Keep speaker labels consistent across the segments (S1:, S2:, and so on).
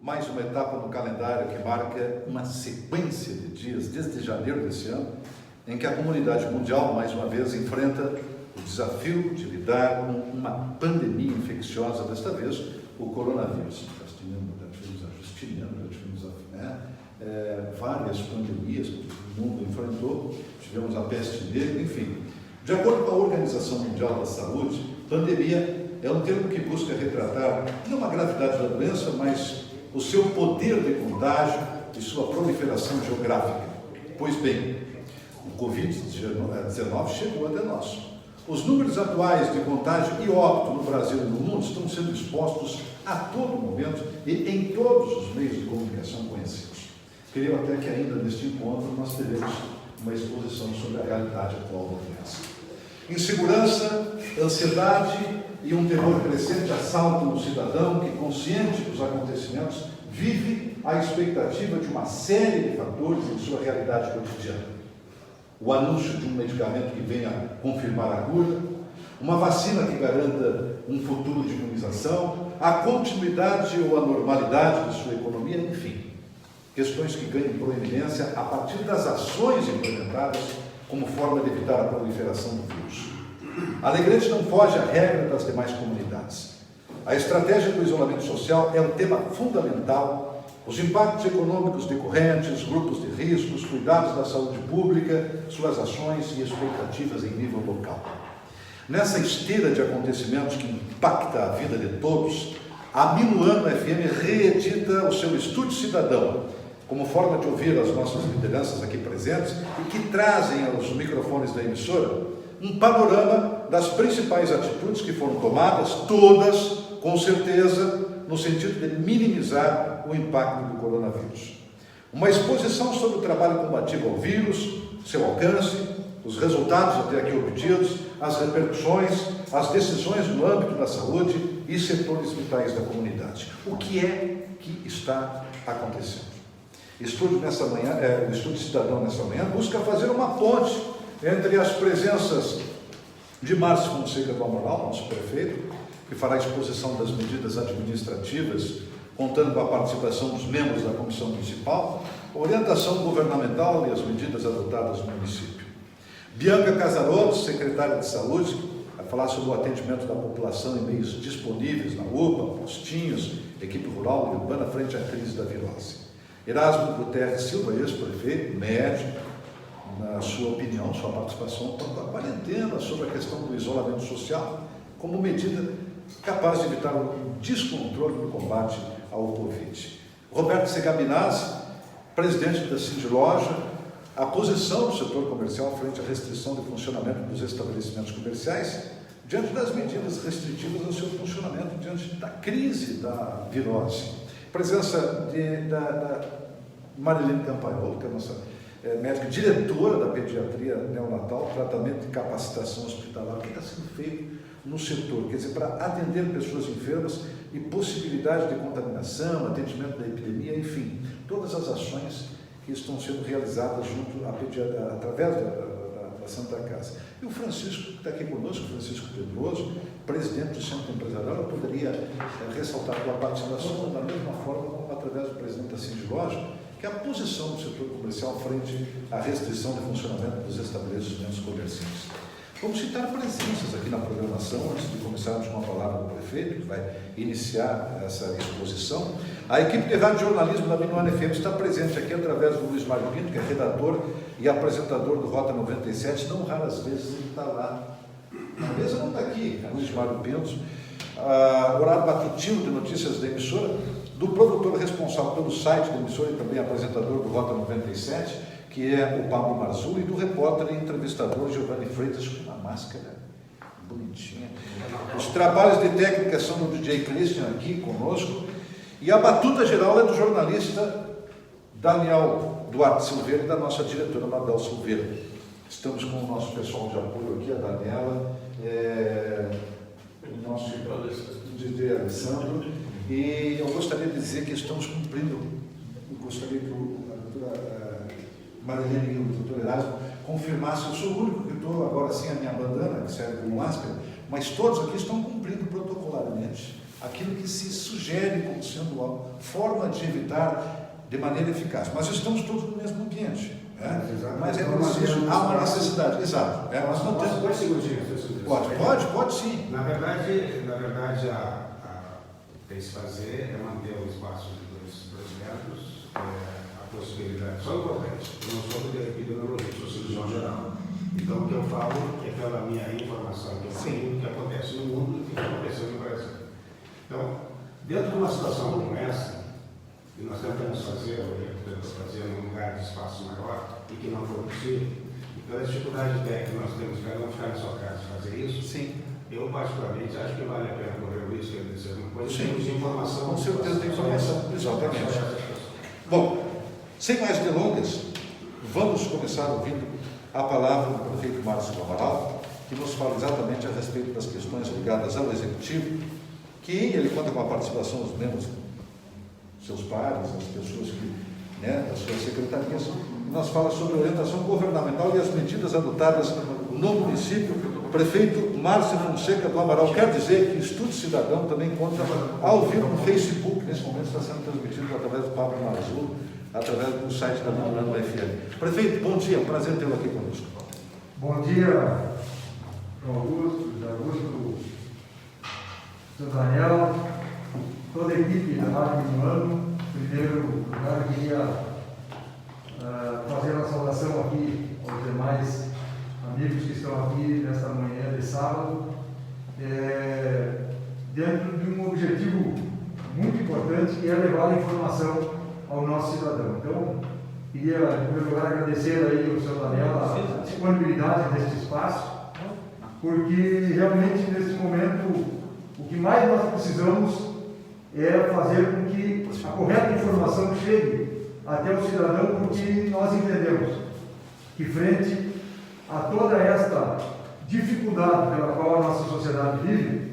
S1: mais uma etapa no calendário que marca uma sequência de dias, desde janeiro desse ano, em que a comunidade mundial, mais uma vez, enfrenta o desafio de lidar com uma pandemia infecciosa, desta vez o coronavírus. Já tivemos a Justiniana, já tivemos várias pandemias que o mundo enfrentou, tivemos a peste negra, enfim. De acordo com a Organização Mundial da Saúde, pandemia é um termo que busca retratar não a gravidade da doença, mas o seu poder de contágio e sua proliferação geográfica. Pois bem, o Covid-19 chegou até nós. Os números atuais de contágio e óbito no Brasil e no mundo estão sendo expostos a todo momento e em todos os meios de comunicação conhecidos. Creio até que ainda neste encontro nós teremos uma exposição sobre a realidade atual da doença. Insegurança, ansiedade e um terror crescente assaltam o cidadão que, consciente dos acontecimentos, vive a expectativa de uma série de fatores em sua realidade cotidiana. O anúncio de um medicamento que venha confirmar a cura, uma vacina que garanta um futuro de imunização, a continuidade ou a normalidade de sua economia, enfim, questões que ganham proeminência a partir das ações implementadas como forma de evitar a proliferação do vírus. Alegrete não foge à regra das demais comunidades. A estratégia do isolamento social é um tema fundamental. Os impactos econômicos decorrentes, grupos de riscos, cuidados da saúde pública, suas ações e expectativas em nível local. Nessa esteira de acontecimentos que impacta a vida de todos, a Minuano FM reedita o seu Estúdio Cidadão, como forma de ouvir as nossas lideranças aqui presentes e que trazem aos microfones da emissora um panorama das principais atitudes que foram tomadas, todas, com certeza, no sentido de minimizar o impacto do coronavírus. Uma exposição sobre o trabalho combativo ao vírus, seu alcance, os resultados até aqui obtidos, as repercussões, as decisões no âmbito da saúde e setores vitais da comunidade. O que é que está acontecendo? O Estúdio Cidadão nessa manhã busca fazer uma ponte entre as presenças de Márcio Fonseca do Amaral, nosso prefeito, que fará a exposição das medidas administrativas, contando com a participação dos membros da comissão municipal, a orientação governamental e as medidas adotadas no município. Bianca Casarotto, secretária de Saúde, vai falar sobre o atendimento da população em meios disponíveis na UPA, postinhos, equipe rural e urbana frente à crise da virose. Erasmo Guterres Silva, ex-prefeito, médico, na sua opinião, sua participação quanto à quarentena, sobre a questão do isolamento social, como medida capaz de evitar o descontrole no combate ao Covid. Roberto Segabinazzi, presidente da Cindy Loja, a posição do setor comercial frente à restrição de funcionamento dos estabelecimentos comerciais, diante das medidas restritivas ao seu funcionamento, diante da crise da virose. Presença da Marilene Campagnolo, que é a nossa médica, diretora da pediatria neonatal, tratamento e capacitação hospitalar. O que está sendo feito no setor? Quer dizer, para atender pessoas enfermas e possibilidade de contaminação, atendimento da epidemia, enfim, todas as ações que estão sendo realizadas através da Santa Casa. E o Francisco, que está aqui conosco, Francisco Pedroso, presidente do Centro Empresarial, eu poderia ressaltar a sua participação da mesma forma como através do presidente da Cindy Loja, que é a posição do setor comercial frente à restrição de funcionamento dos estabelecimentos comerciais. Vamos citar presenças aqui na programação, antes de começarmos com a palavra do prefeito, que vai iniciar essa exposição. A equipe de rádio jornalismo da Minuano FM está presente aqui através do Luiz Mário Pinto, que é redator e apresentador do Rota 97, não raras vezes ele está lá. Na mesa não está aqui, é Luiz Mário Pinto. Horário matutino de notícias da emissora, do produtor responsável pelo site da emissora e também apresentador do Rota 97, que é o Pablo Marzulli, e do repórter e entrevistador Giovanni Freitas, com uma máscara bonitinha. Os trabalhos de técnica são do DJ Christian aqui conosco, e a batuta geral é do jornalista Daniel Duarte Silveira e da nossa diretora Mabel Silveira. Estamos com o nosso pessoal de apoio aqui, a Daniela, o nosso DJ Alessandro, e eu gostaria de dizer que estamos cumprindo, eu gostaria que a doutora Marilene e o doutor Erasmo confirmassem. Eu sou o único que estou agora sem a minha bandana, que serve como máscara, mas todos aqui estão cumprindo protocolarmente aquilo que se sugere como sendo a forma de evitar de maneira eficaz. Mas estamos todos no mesmo ambiente. Mas é preciso, há uma necessidade, exato. Nós não temos...
S2: Dois segundinhos.
S1: Pode sim.
S2: Na verdade tem que se fazer é manter o espaço de 2 metros, a possibilidade, só importante, eu não sou do epidemiologia, sou cirurgião geral. Então o que eu falo é pela minha informação, que eu tenho, o que acontece no mundo e o que aconteceu no Brasil. Então, dentro de uma situação como essa, que nós tentamos fazer num lugar de espaço maior e que não foi possível, e pela dificuldade técnica que nós temos, cada um ficar na sua casa e fazer isso,
S1: sim.
S2: Eu, particularmente, acho que vale a pena correr o risco de dizer uma coisa. Temos informação.
S1: Com certeza tem informação, exatamente. Bom, sem mais delongas, vamos começar ouvindo a palavra do prefeito Márcio do Amaral, que nos fala exatamente a respeito das questões ligadas ao Executivo, que ele conta com a participação dos membros, seus pares, as pessoas que, das suas secretarias, e nos fala sobre a orientação governamental e as medidas adotadas no município. O prefeito Márcio Fonseca do Amaral quer dizer que Estudo Cidadão também conta ao vivo no Facebook, nesse momento está sendo transmitido através do Pablo Marzullo, através do site da Liturano FM. Prefeito, bom dia, um prazer tê-lo aqui conosco.
S3: Bom dia, Augusto, Sr. Daniel, toda a equipe da Rádio Minuano. Em primeiro lugar, eu queria fazer uma saudação aqui aos demais amigos que estão aqui nesta manhã de sábado, dentro de um objetivo muito importante, que é levar a informação ao nosso cidadão. Então, queria, em primeiro lugar, agradecer aí ao Sr. Daniel a disponibilidade deste espaço, porque realmente, nesse momento, o que mais nós precisamos é fazer com que a correta informação chegue até o cidadão, porque nós entendemos que, frente a toda esta dificuldade pela qual a nossa sociedade vive,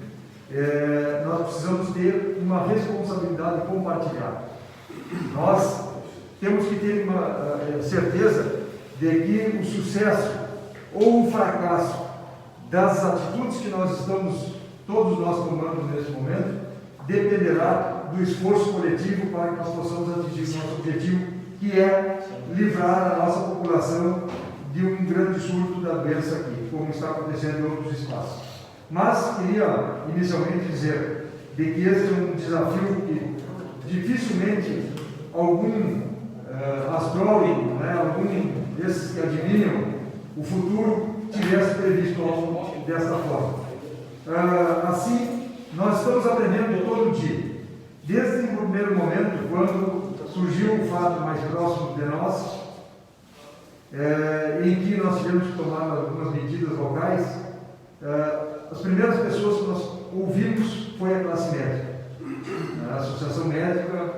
S3: nós precisamos ter uma responsabilidade compartilhada. Nós temos que ter uma certeza de que o sucesso ou o fracasso das atitudes que nós estamos, todos nós tomando nesse momento, dependerá do esforço coletivo para que nós possamos atingir o nosso objetivo, que é livrar a nossa população de um grande surto da doença aqui, como está acontecendo em outros espaços. Mas queria inicialmente dizer de que esse é um desafio que dificilmente algum astrólogo, algum desses que adivinham o futuro, tivesse previsto algo desta forma. Assim, nós estamos aprendendo todo dia, desde o primeiro momento, quando surgiu o fato mais próximo de nós, em que nós tivemos que tomar algumas medidas locais. As primeiras pessoas que nós ouvimos foi a classe médica, a Associação Médica,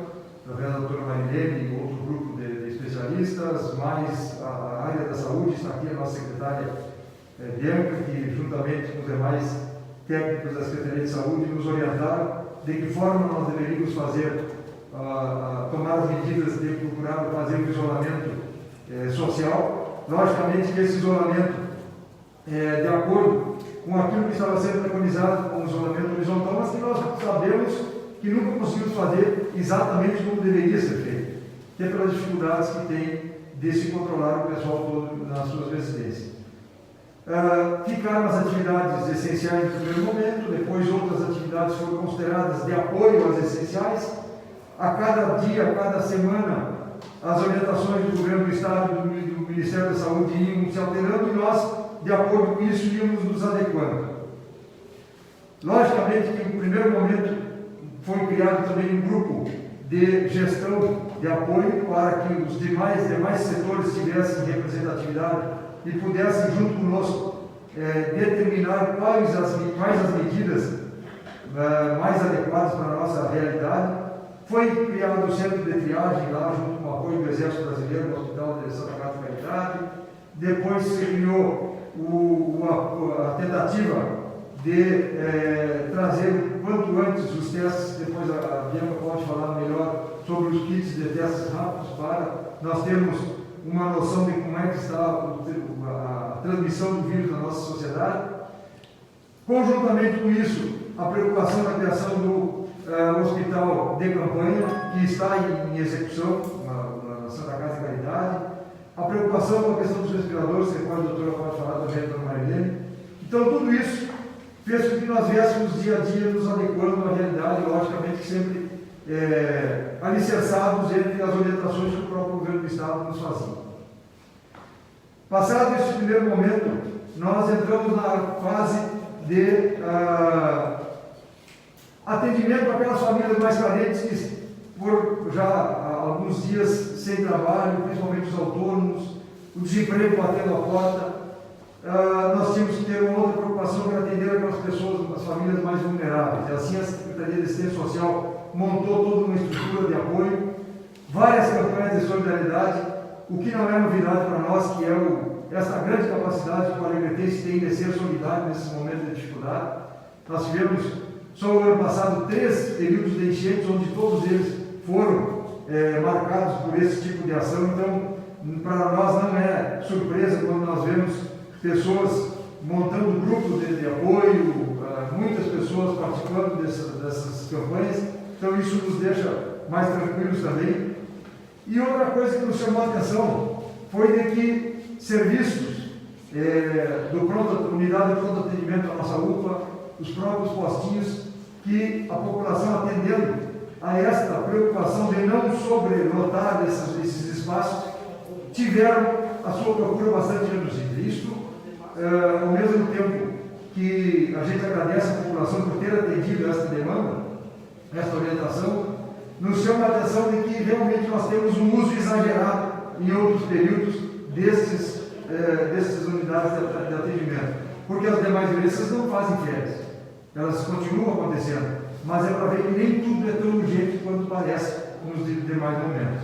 S3: através da doutora Marilene e outro grupo de especialistas, mais a área da saúde. Está aqui a nossa secretária Bianca, que juntamente com os demais técnicos da Secretaria de Saúde nos orientaram de que forma nós deveríamos fazer, tomar as medidas de procurar fazer o isolamento social. Logicamente que esse isolamento, de acordo com aquilo que estava sendo preconizado como isolamento horizontal, mas que nós sabemos que nunca conseguimos fazer exatamente como deveria ser feito, que é pelas dificuldades que tem de se controlar o pessoal todo nas suas residências. Ficaram as atividades essenciais no primeiro momento, depois outras atividades foram consideradas de apoio às essenciais. A cada dia, a cada semana, as orientações do governo do Estado e do Ministério da Saúde iam se alterando e nós, de acordo com isso, íamos nos adequando. Logicamente que no primeiro momento foi criado também um grupo de gestão de apoio para que os demais setores tivessem representatividade e pudessem, junto conosco, determinar quais as medidas mais adequadas para a nossa realidade. Foi criado o centro de triagem lá, junto com o apoio do Exército Brasileiro, no Hospital de Santa Catarina. Depois se criou a tentativa de trazer o quanto antes os testes. Depois a Bianca pode falar melhor sobre os kits de testes rápidos, para nós termos uma noção de como é que está a transmissão do vírus na nossa sociedade. Conjuntamente com isso, a preocupação da criação do o hospital de campanha, que está em execução na Santa Casa de Caridade, a preocupação com a questão dos respiradores, que a doutora pode falar também, a doutora Marilene. Então, tudo isso fez com que nós viéssemos dia a dia nos adequando à realidade, logicamente sempre alicerçados entre as orientações que o próprio governo do Estado nos fazia. Passado esse primeiro momento, nós entramos na fase de atendimento àquelas famílias mais carentes que, por já alguns dias sem trabalho, principalmente os autônomos, o desemprego batendo a porta, nós tínhamos que ter uma outra preocupação para atender aquelas pessoas, as famílias mais vulneráveis. E assim a Secretaria de Assistência Social montou toda uma estrutura de apoio, várias campanhas de solidariedade, o que não é novidade para nós, que é essa grande capacidade que o alegretense tem de ser solidário nesse momento de dificuldade. Nós tivemos, só no ano passado, 3 períodos de enchentes, onde todos eles foram marcados por esse tipo de ação. Então, para nós não é surpresa quando nós vemos pessoas montando grupos de apoio, muitas pessoas participando dessas campanhas. Então, isso nos deixa mais tranquilos também. E outra coisa que nos chamou a atenção foi de que serviços unidade de pronto atendimento da nossa UPA, os próprios postinhos, que a população atendendo a esta preocupação de não sobrelotar esses espaços, tiveram a sua procura bastante reduzida. Isto, ao mesmo tempo que a gente agradece a população por ter atendido esta demanda, esta orientação, nos chama a atenção de que realmente nós temos um uso exagerado em outros períodos dessas unidades de atendimento, porque as demais doenças não fazem férias, elas continuam acontecendo, mas é para ver que nem tudo é tão urgente quanto parece nos demais momentos.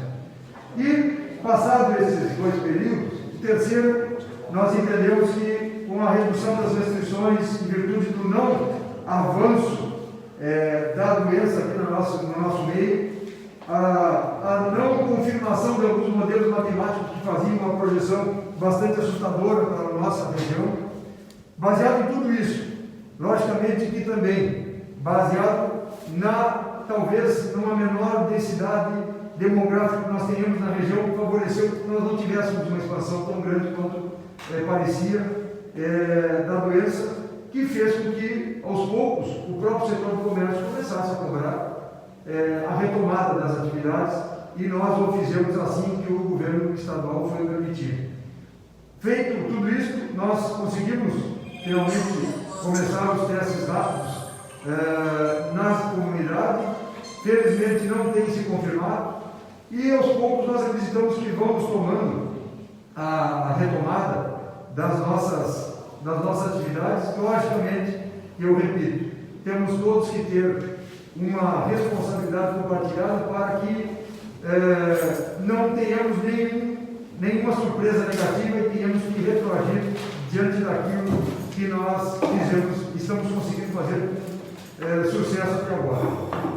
S3: E, passado esses 2 períodos, o terceiro, nós entendemos que com a redução das restrições, em virtude do não avanço da doença aqui no nosso meio, a não confirmação de alguns modelos matemáticos que faziam uma projeção bastante assustadora para a nossa região. Baseado em tudo isso, logicamente que também baseado talvez numa menor densidade demográfica que nós tenhamos na região, que favoreceu que nós não tivéssemos uma expansão tão grande quanto parecia da doença, que fez com que, aos poucos, o próprio setor do comércio começasse a cobrar a retomada das atividades, e nós o fizemos assim que o governo estadual foi permitido. Feito tudo isso, nós conseguimos finalmente começar os testes rápidos nas comunidades. Felizmente não tem se confirmado, e aos poucos nós acreditamos que vamos tomando a retomada das nossas atividades. Logicamente, eu repito, temos todos que ter uma responsabilidade compartilhada para que não tenhamos nenhuma surpresa negativa e tenhamos que retroagir diante daquilo que nós estamos conseguindo fazer sucesso até agora.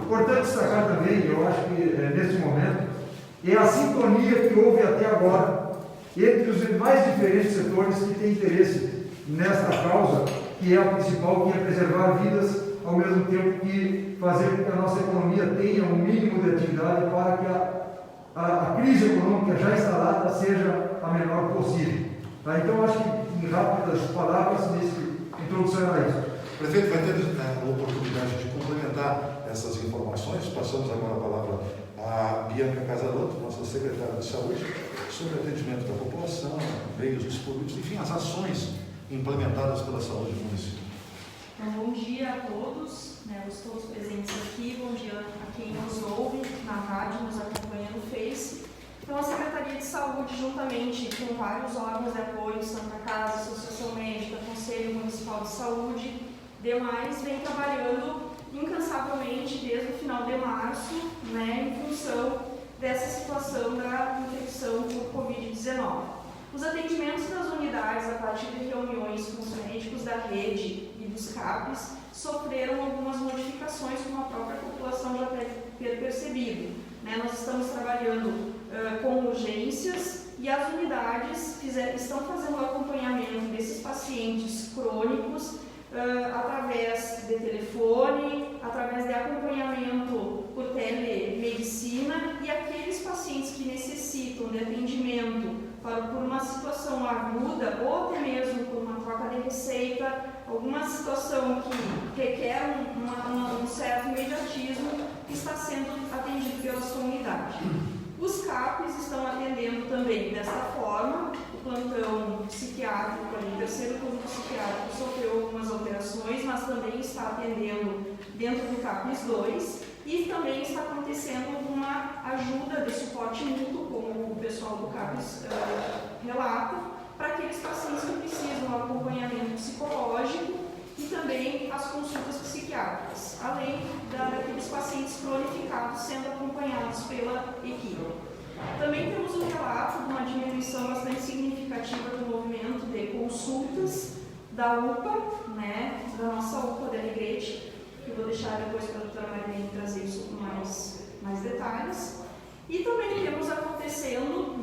S3: Importante destacar também, eu acho que nesse momento, é a sintonia que houve até agora entre os mais diferentes setores que têm interesse nesta causa, que é a principal, que é preservar vidas, ao mesmo tempo que fazer com que a nossa economia tenha um mínimo de atividade para que a crise econômica já instalada seja a menor possível. Tá? Então, acho que, em rápidas palavras, nesse introdução a isso.
S1: Prefeito, vai ter a oportunidade de complementar essas informações. Passamos agora a palavra a Bianca Casaroto, nossa secretária de Saúde, sobre o atendimento da população, meios disponibles, enfim, as ações implementadas pela saúde do município.
S4: Então, bom dia a todos, os todos presentes aqui, bom dia a quem nos ouve na rádio, nos acompanha no Face. Então, a Secretaria de Saúde, juntamente com vários órgãos de apoio, Santa Casa, Associação Médica, Conselho Municipal de Saúde, demais, vem trabalhando incansavelmente desde o final de março, em função dessa situação da infecção por Covid-19. Os atendimentos das unidades, a partir de reuniões com os médicos da rede e dos CAPs, sofreram algumas modificações, como a própria população já deve ter percebido. Nós estamos trabalhando com urgências e as unidades estão fazendo o acompanhamento desses pacientes crônicos através de telefone, através de acompanhamento por telemedicina, e aqueles pacientes que necessitam de atendimento por uma situação aguda ou até mesmo por uma troca de receita, alguma situação que requer um certo imediatismo, está sendo atendido pela sua unidade. Os CAPs estão atendendo também desta forma. O plantão psiquiátrico, o terceiro turno psiquiátrico, sofreu algumas alterações, mas também está atendendo dentro do CAPs 2, e também está acontecendo uma ajuda de suporte mútuo, como o pessoal do CAPs relata, para aqueles pacientes que precisam de acompanhamento psicológico e também as consultas psiquiátricas, além daqueles pacientes cronificados sendo acompanhados pela equipe. Também temos um relato de uma diminuição bastante significativa do movimento de consultas da UPA, da nossa UPA de Alegrete, que eu vou deixar depois para a doutora Marilene trazer isso com mais detalhes. E também temos acontecendo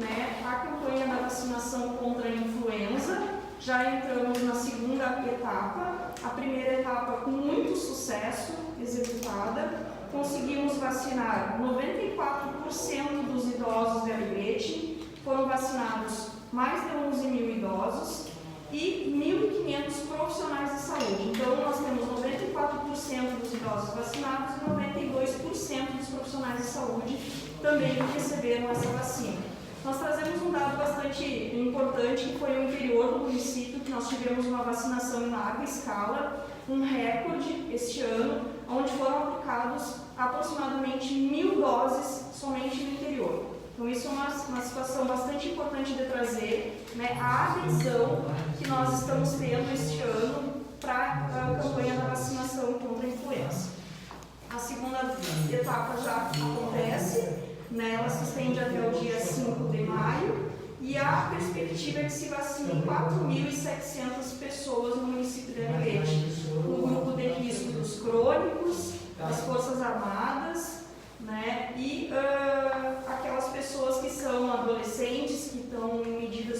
S4: a campanha da vacinação contra a influenza. Já entramos na segunda etapa, a primeira etapa com muito sucesso executada. Conseguimos vacinar 94% dos idosos de Alegrete, foram vacinados mais de 11 mil idosos e 1.500 profissionais de saúde. Então, nós temos 94% dos idosos vacinados e 92% dos profissionais de saúde também receberam essa vacina. Nós trazemos um dado bastante importante, que foi o interior do município, que nós tivemos uma vacinação em larga escala, um recorde este ano, onde foram aplicados aproximadamente 1.000 doses somente no interior. Então, isso é uma situação bastante importante de trazer a adesão que nós estamos tendo este ano para a campanha da vacinação contra a influenza. A segunda etapa já acontece, ela se estende até o dia 5 de maio, e a perspectiva é que se vacinem 4.700 pessoas no município de Alegrete, no grupo de risco dos crônicos, das Forças Armadas, e aquelas pessoas que são adolescentes, que estão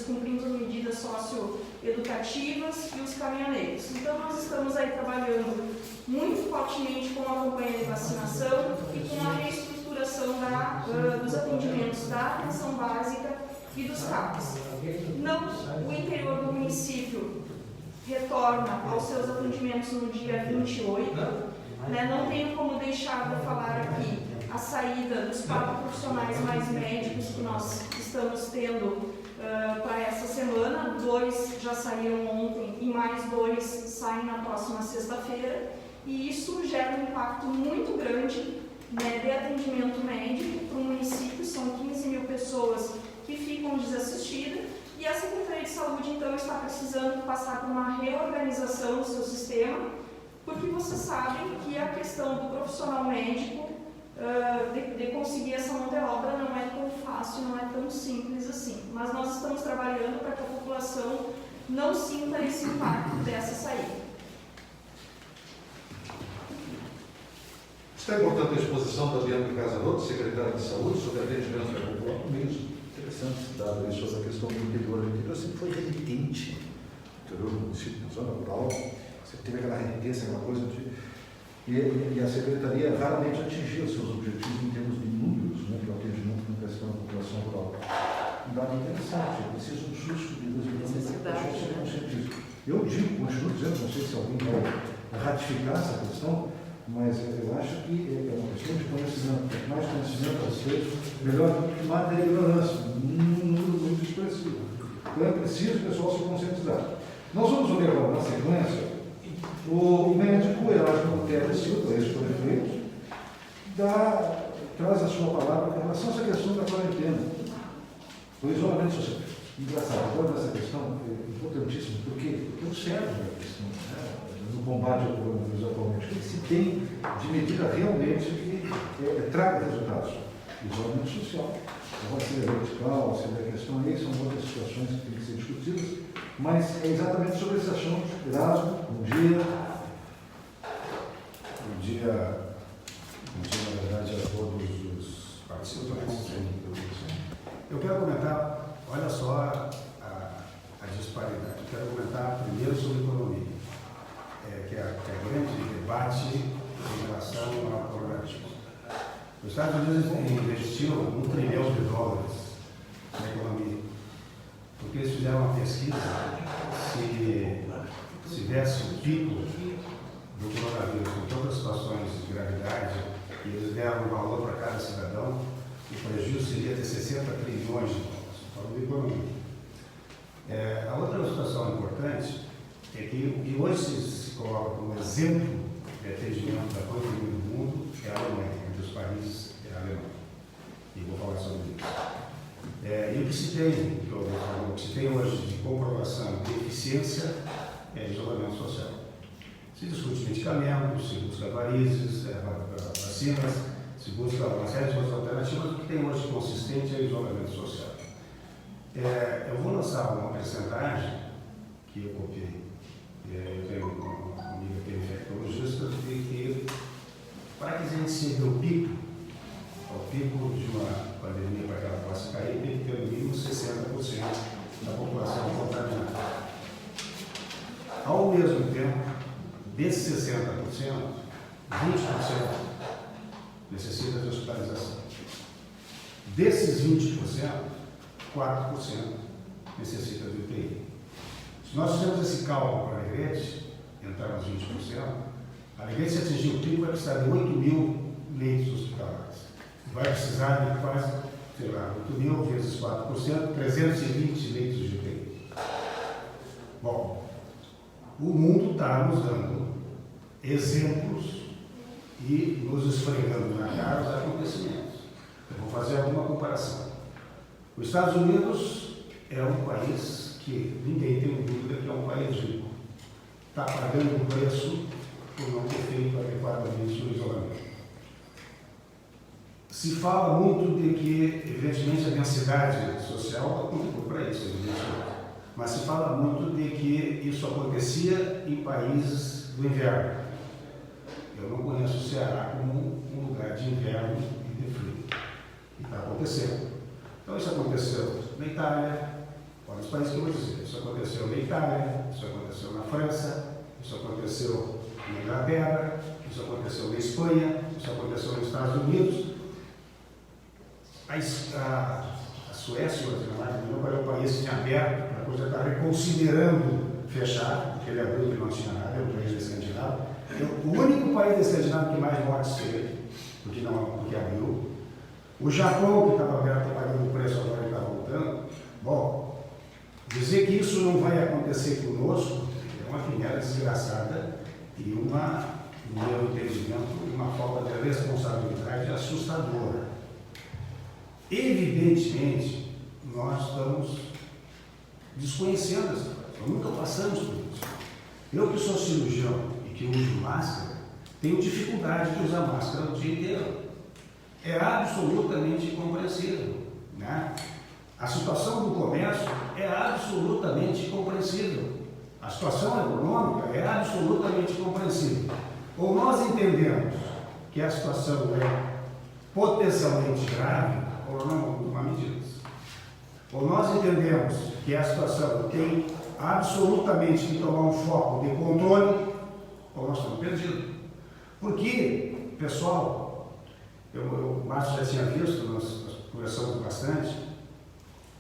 S4: cumprindo medidas socioeducativas, e os caminhoneiros. Então, nós estamos aí trabalhando muito fortemente com a campanha de vacinação e com a reestruturação dos atendimentos da atenção básica e dos CAPs. O interior do município retorna aos seus atendimentos no dia 28. Não tenho como deixar de falar aqui a saída dos 4 profissionais mais médicos que nós estamos tendo para essa semana. 2 já saíram ontem e mais 2 saem na próxima sexta-feira. E isso gera um impacto muito grande de atendimento médico para o município. São 15 mil pessoas que ficam desassistidas, e a Secretaria de Saúde, então, está precisando passar por uma reorganização do seu sistema, porque vocês sabem que a questão do profissional médico, de conseguir essa mão de obra, não é tão fácil, não é tão simples assim. Mas nós estamos trabalhando para que a população não sinta esse impacto dessa saída.
S1: Está importante a exposição da Bianca Casaroto, secretária de Saúde, sobre atendimento da população. Mesmo interessante dado isso, sobre a questão do interior. O interior sempre foi renitente. O interior do município, na zona rural, sempre teve aquela renitência, aquela coisa de... E a secretaria raramente atingia os seus objetivos em termos de números, que é o atendimento com questão da população rural. Um dado interessante, é preciso um susto de necessidade, Eu continuo dizendo, não sei se alguém vai ratificar essa questão, mas eu acho que é uma questão de conhecimento. Mais conhecimento a respeito, melhor do que matéria e ignorância, um número muito expressivo. Então é preciso o pessoal se conscientizar. Nós vamos ouvir agora, na sequência, o médico Erasmo Teles Silva, ex-prefeito, traz a sua palavra em relação a essa questão da quarentena, o isolamento social. Engraçado, agora nessa questão é importantíssimo, porque o cerne da questão, no combate ao coronavírus atualmente, o que se tem de medida realmente que traga resultados? Isolamento social. A vacina vertical, se a questão aí, são outras situações que têm que ser discutidas, mas é exatamente sobre esse assunto. Erasmo, bom dia.
S2: Bom dia, na verdade, a todos os participantes. Eu quero comentar, olha só a disparidade. Eu quero comentar primeiro sobre economia, que é o grande debate em relação ao coronavírus. Os Estados Unidos investiram $1 trilhão na economia, porque eles fizeram uma pesquisa se tivesse um pico do coronavírus com todas as situações de gravidade, e eles deram um valor para cada cidadão, o prejuízo seria de 60 trilhões de dólares, falando de economia. A outra situação importante é que o que hoje se coloca como exemplo de atendimento da pandemia do mundo é a Alemanha, entre os países é a Alemanha. E vou falar sobre isso. E o que se tem hoje de comprovação de eficiência é isolamento social. Se discute medicamentos, se busca varizes, vacinas, se busca uma série de outras alternativas. O que tem hoje consistente é isolamento social. Eu vou lançar uma percentagem que eu copiei. Eu tenho uma amiga que é infectologista, de que para que a gente chegue ao pico de uma pandemia, para que ela possa cair, tem que ter no mínimo 60% da população contaminada. Ao mesmo tempo, desses 60%, 20% necessita de hospitalização. Desses 20%, 4% necessita de UTI. Se nós fizermos esse cálculo para a Alegrete, entrar nos 20%, a Alegrete, se atingir o pico, vai precisar de 8 mil leitos hospitalares. Vai precisar de quase, 8 mil vezes 4%, 320 leitos de UTI. Bom, o mundo está nos dando exemplos e nos esfregando na cara os acontecimentos. Eu vou fazer alguma comparação. Os Estados Unidos é um país que ninguém tem dúvida que é um país rico. Está pagando o preço por não ter feito adequadamente o isolamento. Se fala muito de que, evidentemente, a densidade social contribui para isso, evidentemente. Mas se fala muito de que isso acontecia em países do inverno. Eu não conheço o Ceará como um lugar de inverno e de frio. E está acontecendo. Então isso aconteceu na Itália, olha os países que eu vou dizer. Isso aconteceu na Itália, isso aconteceu na França, isso aconteceu na Inglaterra, isso aconteceu na Espanha, isso aconteceu nos Estados Unidos. A Suécia, o Dinamarca, é um país que tinha aberto, a coisa está reconsiderando fechar, porque ele abriu que não tinha nada, é um país escandinavo. O único país escandinavo que mais mortes teve, porque abriu. O Japão, que estava aberto, está pagando o preço, agora ele está voltando. Bom, dizer que isso não vai acontecer conosco é uma quimera desgraçada e no meu entendimento, uma falta de responsabilidade assustadora. Evidentemente, nós estamos desconhecendo essa coisa, nós nunca passamos por isso. Eu que sou cirurgião e que uso máscara, tenho dificuldade de usar máscara o dia inteiro. É absolutamente incompreensível, né? A situação do comércio é absolutamente compreensível. A situação econômica é absolutamente compreensível. Ou nós entendemos que a situação é potencialmente grave, ou não tomar medidas. Ou nós entendemos que a situação tem absolutamente que tomar um foco de controle, ou nós estamos perdidos. Porque, pessoal, o Márcio já tinha visto, nós conversamos bastante,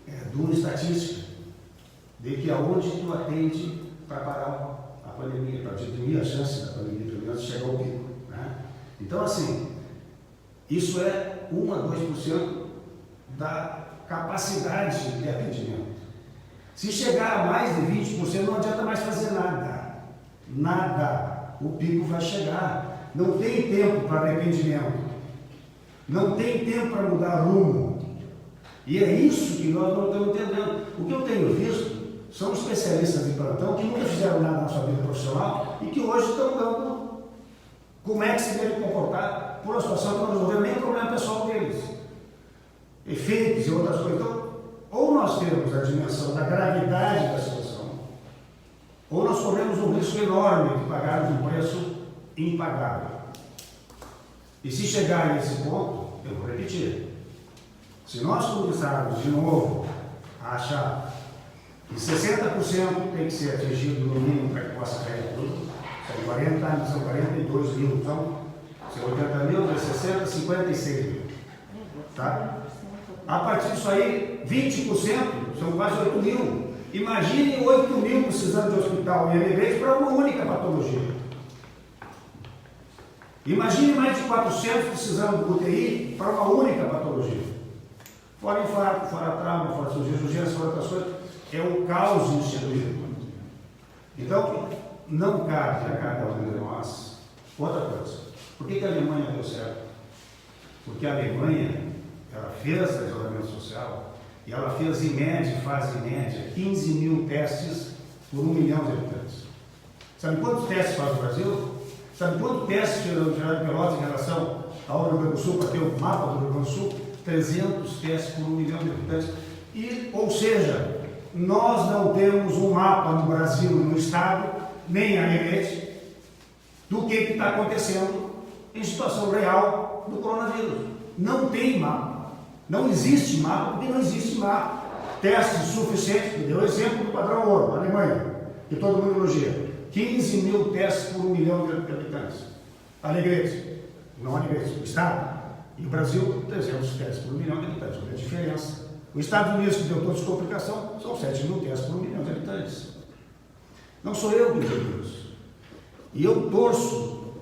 S2: de uma estatística de que aonde tu atende para parar a pandemia, para diminuir a chance da pandemia, pelo menos chegar ao pico, né? Então, assim, isso é 1 a 2% da capacidade de atendimento. Se chegar a mais de 20%, não adianta mais fazer nada. Nada. O pico vai chegar. Não tem tempo para arrependimento. Não tem tempo para mudar rumo. E é isso que nós não estamos entendendo. O que eu tenho visto são especialistas de plantão que nunca fizeram nada na sua vida profissional e que hoje estão dando como é que se deve comportar por uma situação que não resolveu nem o problema pessoal deles. Efeitos e outras coisas. Então, ou nós temos a dimensão da gravidade da situação, ou nós corremos um risco enorme de pagarmos um preço impagável. E se chegar nesse ponto, eu vou repetir, se nós começarmos de novo a achar que 60% tem que ser atingido no mínimo para que possa cair tudo, são 42 mil, então Se é 80 mil, é 60, 56 mil. Tá? A partir disso aí, 20% são quase 8 mil. Imagine 8 mil precisando de hospital em Alegrete para uma única patologia. Imagine mais de 400 precisando de UTI para uma única patologia. Fora infarto, fora trauma, fora cirurgia, fora outras coisas. É o caos instituído. Então, não cabe a cada um de nós outra coisa. Por que a Alemanha deu certo? Porque a Alemanha, ela fez isolamento social e ela fez em média, faz em média, 15 mil testes por 1 milhão de habitantes. Sabe quantos testes faz o Brasil? Sabe quantos testes tiveram de Pelotas em relação ao Rio Grande do Sul, para ter o mapa do Rio Grande do Sul? 300 testes por 1 milhão de habitantes. Ou seja, nós não temos um mapa no Brasil, no Estado, nem a Alegrete, do que está acontecendo em situação real do coronavírus. Não tem mapa. Não existe mapa, porque não existe mapa. Testes suficientes, me deu o exemplo do padrão ouro, Alemanha, que todo mundo elogia. 15 mil testes por 1 milhão de habitantes. Alegrete, não Alegrete, o Estado. E o Brasil, 300 testes por 1 milhão de habitantes. Olha a diferença. Os Estados Unidos, que deu toda essa complicação, são 7 mil testes por 1 milhão de habitantes. Não sou eu que digo isso. E eu torço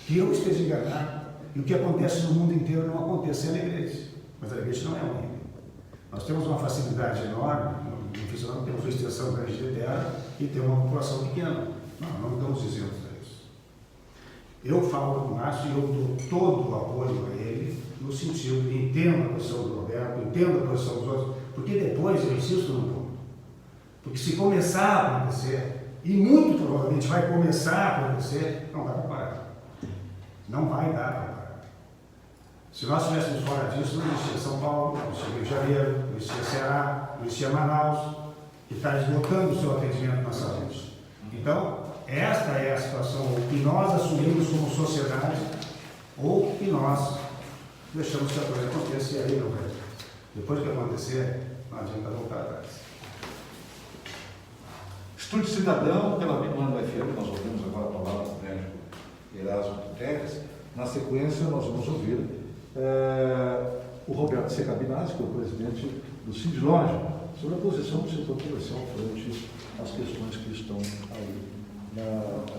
S2: que eu esteja enganado e o que acontece no mundo inteiro não aconteça em Alegrete. Mas Alegrete não é única. Nós temos uma facilidade enorme, no funcionamento temos uma extensão grande de terra e temos uma população pequena. Não estamos isentos disso. Eu falo com o Márcio e eu dou todo o apoio a ele, no sentido de entendo a posição do Roberto, entendo a posição dos outros, porque depois eu insisto no ponto. Porque se começar a acontecer, e muito provavelmente vai começar a acontecer, não dá para parar. Não vai dar para parar. Se nós estivéssemos fora disso, não existia São Paulo, não existia Rio de Janeiro, não existia Ceará, não existia Manaus, que está esgotando o seu atendimento na saúde. Então, esta é a situação que nós assumimos como sociedade ou que nós deixamos que a coisa aconteça e aí não vai. Depois que acontecer, não adianta voltar atrás.
S1: Estúdio Cidadão, pela Bimano FM, nós ouvimos agora a palavra do médico Erasmo Guterres. Na sequência, nós vamos ouvir o Roberto Secabinazzi, que é o presidente do Sindloja, sobre a posição do setor comercial frente às questões que estão aí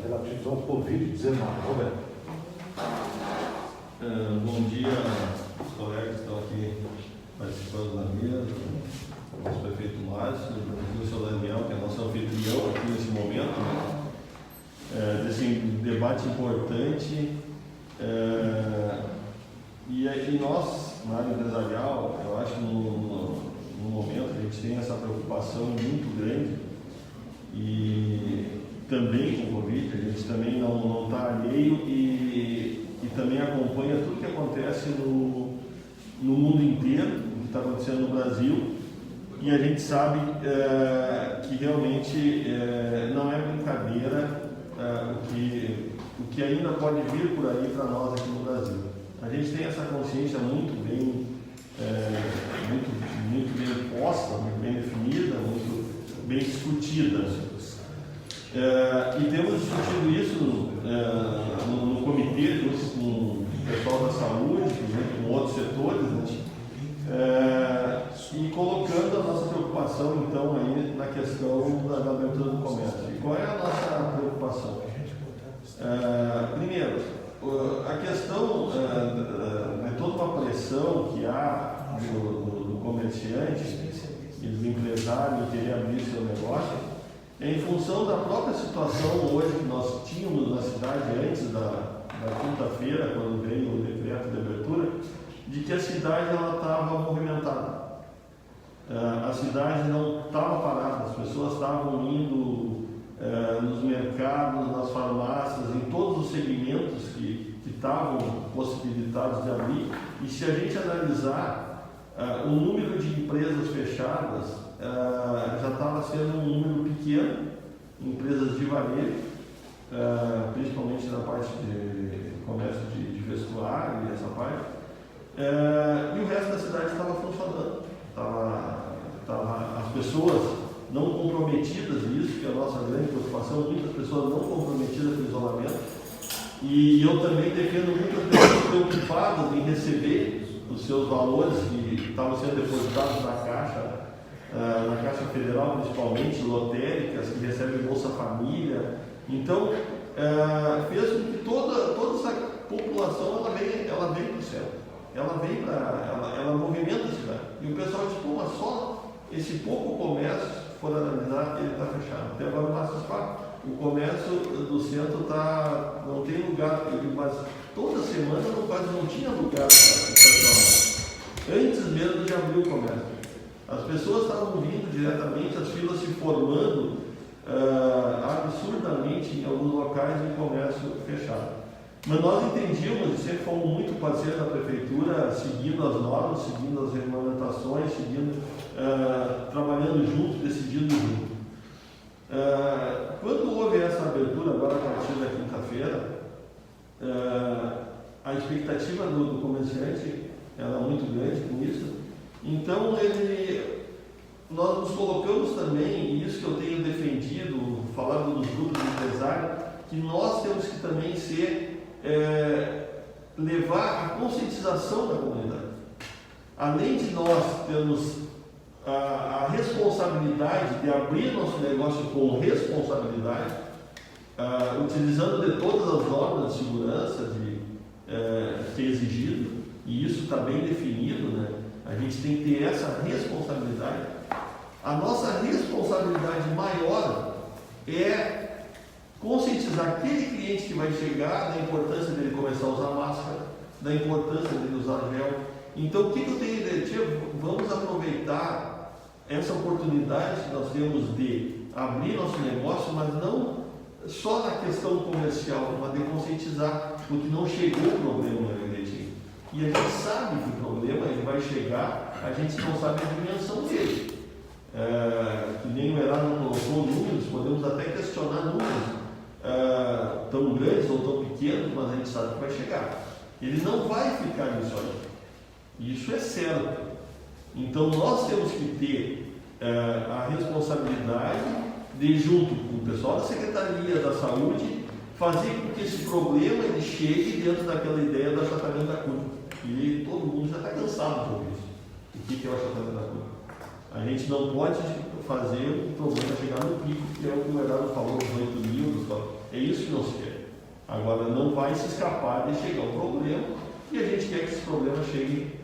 S1: relativas ao Covid-19. Roberto.
S5: Bom dia aos colegas que estão aqui participando da mesa, o nosso prefeito Márcio, o senhor Daniel, que é nosso anfitrião aqui nesse momento, desse debate importante. E nós, na área empresarial, eu acho que no momento a gente tem essa preocupação muito grande e também com o Covid, a gente também não está alheio e também acompanha tudo que acontece no mundo inteiro, o que está acontecendo no Brasil, e a gente sabe que realmente não é brincadeira o que ainda pode vir por aí para nós aqui no Brasil. A gente tem essa consciência muito bem posta, muito bem definida, muito bem discutida. E temos discutido isso no comitê, junto com o pessoal da saúde, junto com outros setores, e colocando a nossa preocupação, então, aí na questão da abertura do comércio. E qual é a nossa preocupação? Primeiro, a questão de toda uma pressão que há do comerciante e do empresário querer abrir seu negócio, em função da própria situação hoje que nós tínhamos na cidade antes da quinta-feira, quando veio o decreto de abertura, de que a cidade estava movimentada. A cidade não estava parada, as pessoas estavam indo nos mercados, nas farmácias, em todos os segmentos que estavam possibilitados de abrir. E se a gente analisar o número de empresas fechadas, já estava sendo um número pequeno, empresas de varejo, principalmente na parte de comércio de vestuário e essa parte, e o resto da cidade estava funcionando. As pessoas não comprometidas nisso, que é a nossa grande preocupação, muitas pessoas não comprometidas com o isolamento, E eu também defendo muitas pessoas preocupadas em receber os seus valores que estavam sendo depositados na Caixa Federal, principalmente lotéricas, que recebem Bolsa Família. Então, fez com que toda essa população ela vem para o céu. Ela movimenta a cidade. E o pessoal diz, pô, mas só esse pouco comércio, se for analisar, ele está fechado. Até agora o comércio do centro não tem lugar, mas toda semana quase não tinha lugar para estacionar. Antes mesmo de abrir o comércio. As pessoas estavam vindo diretamente, as filas se formando absurdamente em alguns locais de comércio fechado. Mas nós entendíamos e sempre fomos muito parceiros da prefeitura, seguindo as normas, seguindo as regulamentações, trabalhando junto, decidindo junto. Quando houve essa abertura, agora a partir da quinta-feira, a expectativa do comerciante era muito grande com isso. Então, nós nos colocamos também, e isso que eu tenho defendido, falando dos grupos de empresários, que nós temos que também levar a conscientização da comunidade. Além de nós termos a responsabilidade de abrir nosso negócio com responsabilidade, utilizando de todas as normas de segurança que é exigido, e isso está bem definido, né? A gente tem que ter essa responsabilidade. A nossa responsabilidade maior é conscientizar aquele cliente que vai chegar da importância dele começar a usar máscara, da importância dele usar gel. Então, o que eu tenho de dizer? Vamos aproveitar essa oportunidade que nós temos de abrir nosso negócio, mas não só na questão comercial, mas de conscientizar, porque não chegou o problema no Egretinho. E a gente sabe que o problema ele vai chegar, a gente não sabe a dimensão dele. Que nem o Heraldo colocou números, podemos até questionar números tão grandes ou tão pequenos, mas a gente sabe que vai chegar. Ele não vai ficar nisso aí. Isso é certo. Então nós temos que ter a responsabilidade de, junto com o pessoal da Secretaria da Saúde, fazer com que esse problema ele chegue dentro daquela ideia do achatamento da curva. E todo mundo já está cansado de ouvir isso. O que é o achatamento da curva? A gente não pode fazer o problema chegar no pico, que é o que o Heraldo falou, dos 8 mil, é isso que não se quer. Agora, não vai se escapar de chegar o problema, e a gente quer que esse problema chegue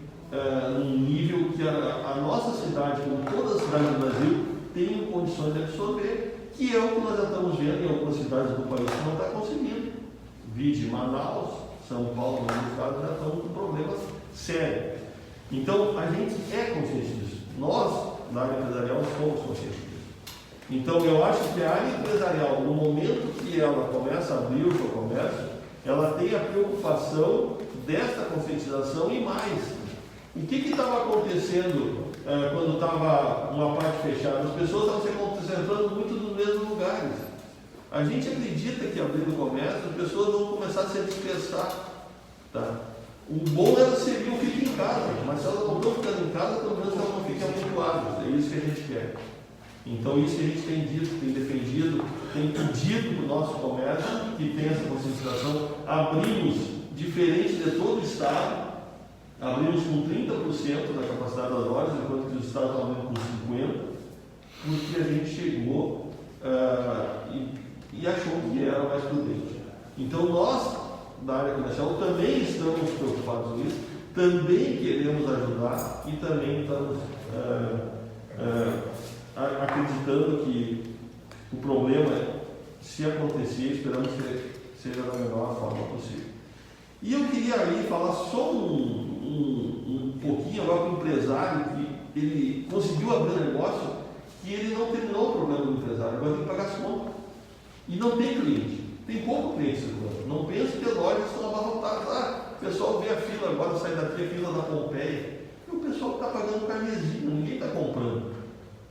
S5: num nível que a nossa cidade, como todas as cidades do Brasil, tenham condições de absorver, que é o que nós já estamos vendo em algumas cidades do país que não está conseguindo. Vide Manaus, São Paulo, no estado, já estão com problemas sérios. Então, a gente é consciente disso. Nós, na área empresarial, somos conscientes disso. Então, eu acho que a área empresarial, no momento que ela começa a abrir o seu comércio, ela tem a preocupação desta conscientização e mais. O que estava acontecendo quando estava uma parte fechada? As pessoas estavam se concentrando muito nos mesmos lugares. A gente acredita que abrindo o comércio, as pessoas vão começar a se dispersar. Tá? O bom seria o ficar em casa, mas se elas não estão ficando em casa, pelo menos elas não ficam amontoadas. É isso que a gente quer. Então, isso que a gente tem dito, tem defendido, tem pedido para o nosso comércio que tenha essa conscientização. Abrimos, diferente de todo o Estado, abrimos com 30% da capacidade das lojas, enquanto que os estados estão abrindo com 50%, porque a gente chegou e achou que era mais prudente. Então, nós, da área comercial, também estamos preocupados com isso, também queremos ajudar e também estamos acreditando que o problema, se acontecer, esperamos que seja da melhor forma possível. E eu queria aí falar só um pouquinho agora com o empresário, que ele conseguiu abrir um negócio que ele não terminou o problema do empresário, agora tem que pagar as contas. E não tem cliente, tem pouco cliente circulando. Não pense que as lojas estão abarrotadas. O pessoal vê a fila agora, sai daqui a fila da Pompeia, e o pessoal está pagando carnezinho, ninguém está comprando.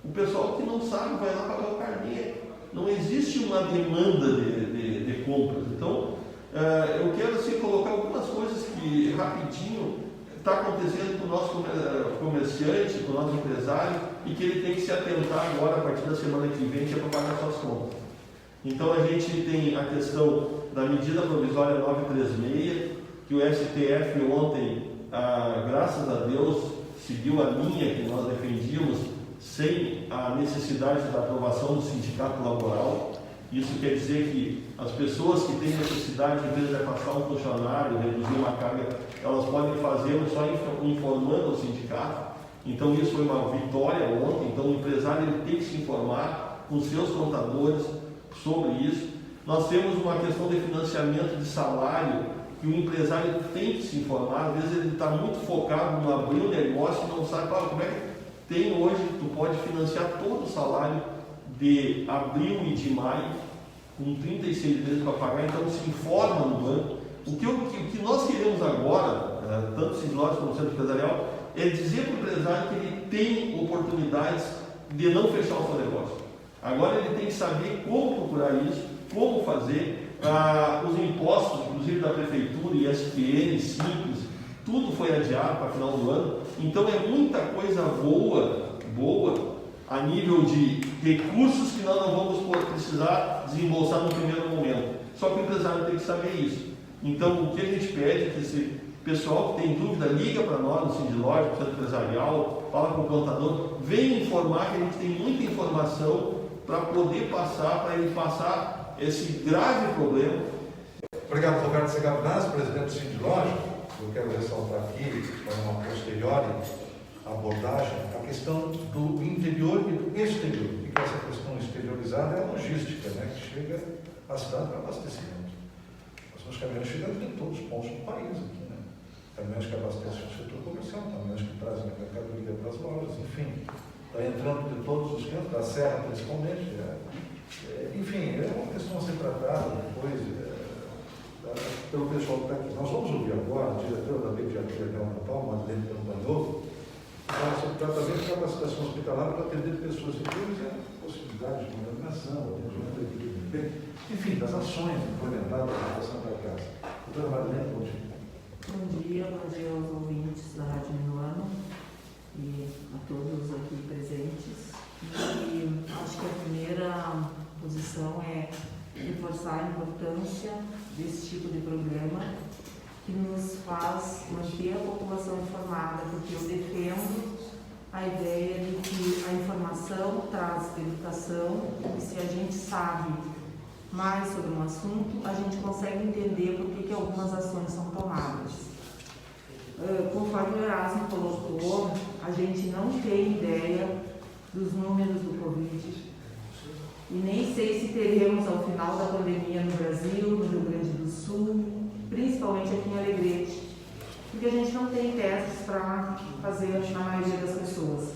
S5: O pessoal que não sabe vai lá pagar o carnê. Não existe uma demanda de compras. Então, eu quero assim, colocar algumas coisas que rapidinho está acontecendo com o nosso comerciante, com o nosso empresário, e que ele tem que se atentar agora a partir da semana que vem, que é para pagar suas contas. Então a gente tem a questão da medida provisória 936, que o STF ontem, graças a Deus, seguiu a linha que nós defendíamos sem a necessidade da aprovação do sindicato laboral. Isso quer dizer que as pessoas que têm necessidade, em vez de afastar um funcionário, reduzir uma carga, elas podem fazê-lo só informando o sindicato. Então isso foi uma vitória ontem. Então o empresário ele tem que se informar com seus contadores sobre isso. Nós temos uma questão de financiamento de salário, que o empresário tem que se informar. Às vezes ele está muito focado no abrir um negócio e não sabe como é que tem hoje, tu pode financiar todo o salário de abril e de maio, com 36 meses para pagar. Então se informa no banco. O que nós queremos agora, tanto o Sindlog como o Centro Empresarial, é dizer para o empresário que ele tem oportunidades de não fechar o seu negócio. Agora ele tem que saber como procurar isso, como fazer. Os impostos, inclusive da prefeitura, ISPN, Simples, tudo foi adiado para final do ano. Então é muita coisa boa a nível de recursos que nós não vamos precisar desembolsar no primeiro momento. Só que o empresário tem que saber isso. Então o que a gente pede é que esse pessoal que tem dúvida, liga para nós no Sindlog, no Centro Empresarial, fala com o contador, vem informar, que a gente tem muita informação para poder passar, para ele passar esse grave problema.
S1: Obrigado, Roberto Segavinazzi, presidente do Sindlog. Eu quero ressaltar aqui, para uma posterior abordagem, a questão do interior e do exterior. E que essa questão exteriorizada é a logística, né, que chega à cidade para abastecimento. Os caminhões chegam em todos os pontos do país aqui, né? Caminhões que abastecem o setor comercial, caminhões que trazem a mercadoria para as lojas, enfim. Está entrando de todos os cantos, da serra principalmente. Enfim, é uma questão a ser tratada depois pelo pessoal que está aqui. Nós vamos ouvir agora a diretora da pediatria neonatal, Madeleine Campanovo, sobre o tratamento e capacitação hospitalar para atender pessoas idoso e a possibilidade de contaminação, atendimento da equipe de bem, enfim, das ações implementadas na Santa Casa. Doutora Madeleine, bom dia.
S6: Bom dia aos ouvintes da Rádio Minuano e a todos aqui presentes. E acho que a primeira posição é reforçar a importância desse tipo de programa que nos faz manter a população informada, porque eu defendo a ideia de que a informação traz educação e se a gente sabe mais sobre um assunto, a gente consegue entender por que algumas ações são tomadas. Conforme o Erasmo colocou, a gente não tem ideia dos números do Covid e nem sei se teremos ao final da pandemia no Brasil, no Rio Grande do Sul, principalmente aqui em Alegrete, porque a gente não tem testes para fazer na maioria das pessoas.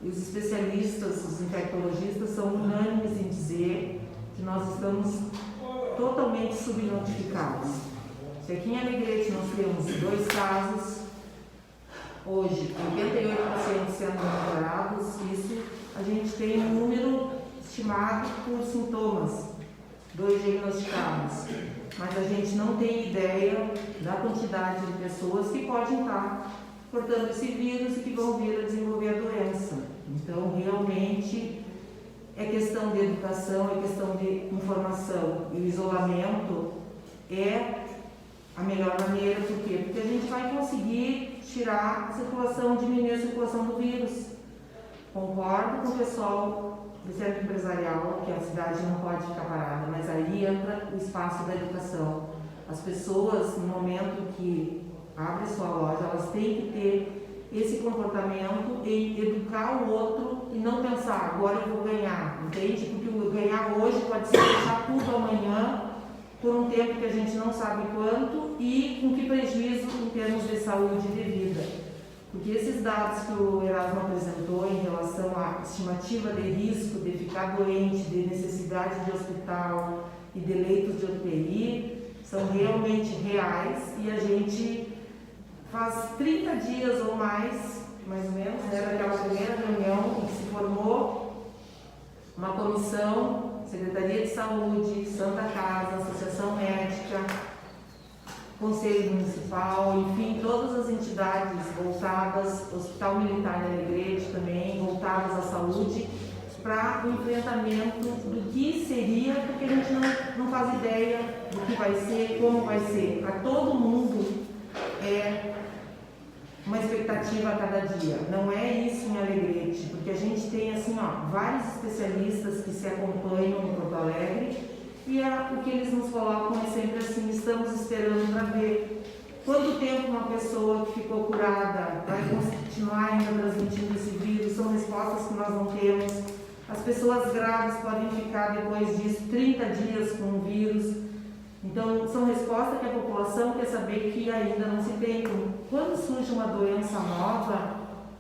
S6: E os especialistas, os infectologistas são unânimes em dizer que nós estamos totalmente subnotificados. Se aqui em Alegrete nós temos 2 casos, hoje 88% sendo monitorados, isso a gente tem um número estimado por sintomas, 2 diagnosticados, mas a gente não tem ideia da quantidade de pessoas que podem estar portando esse vírus e que vão vir a desenvolver a doença. Então, realmente, é questão de educação, é questão de informação. E o isolamento é a melhor maneira, por quê? Porque a gente vai conseguir tirar a circulação, diminuir a circulação do vírus. Concordo com o pessoal do Centro Empresarial, que a cidade não pode ficar parada, mas aí entra o espaço da educação. As pessoas, no momento que abrem sua loja, elas têm que ter esse comportamento e educar o outro e não pensar, agora eu vou ganhar, entende? Porque o ganhar hoje pode ser deixar tudo amanhã, por um tempo que a gente não sabe quanto e com que prejuízo em termos de saúde e de vida. Porque esses dados que o Erasmo apresentou em relação à estimativa de risco de ficar doente, de necessidade de hospital e de leitos de UTI, são realmente reais e a gente faz 30 dias ou mais ou menos, daquela primeira reunião em que se formou uma comissão, Secretaria de Saúde, Santa Casa, Associação Médica, Conselho Municipal, enfim, todas as entidades voltadas, Hospital Militar de Alegrete também, voltadas à saúde, para o enfrentamento do que seria, porque a gente não faz ideia do que vai ser, como vai ser. Para todo mundo é uma expectativa a cada dia. Não é isso em Alegrete, porque a gente tem assim, vários especialistas que se acompanham em Porto Alegre e o que eles nos colocam é sempre assim: estamos esperando para ver quanto tempo uma pessoa que ficou curada vai continuar ainda transmitindo esse vírus. São respostas que nós não temos. As pessoas graves podem ficar depois disso 30 dias com o vírus. Então, são respostas que a população quer saber que ainda não se tem. Então, quando surge uma doença nova,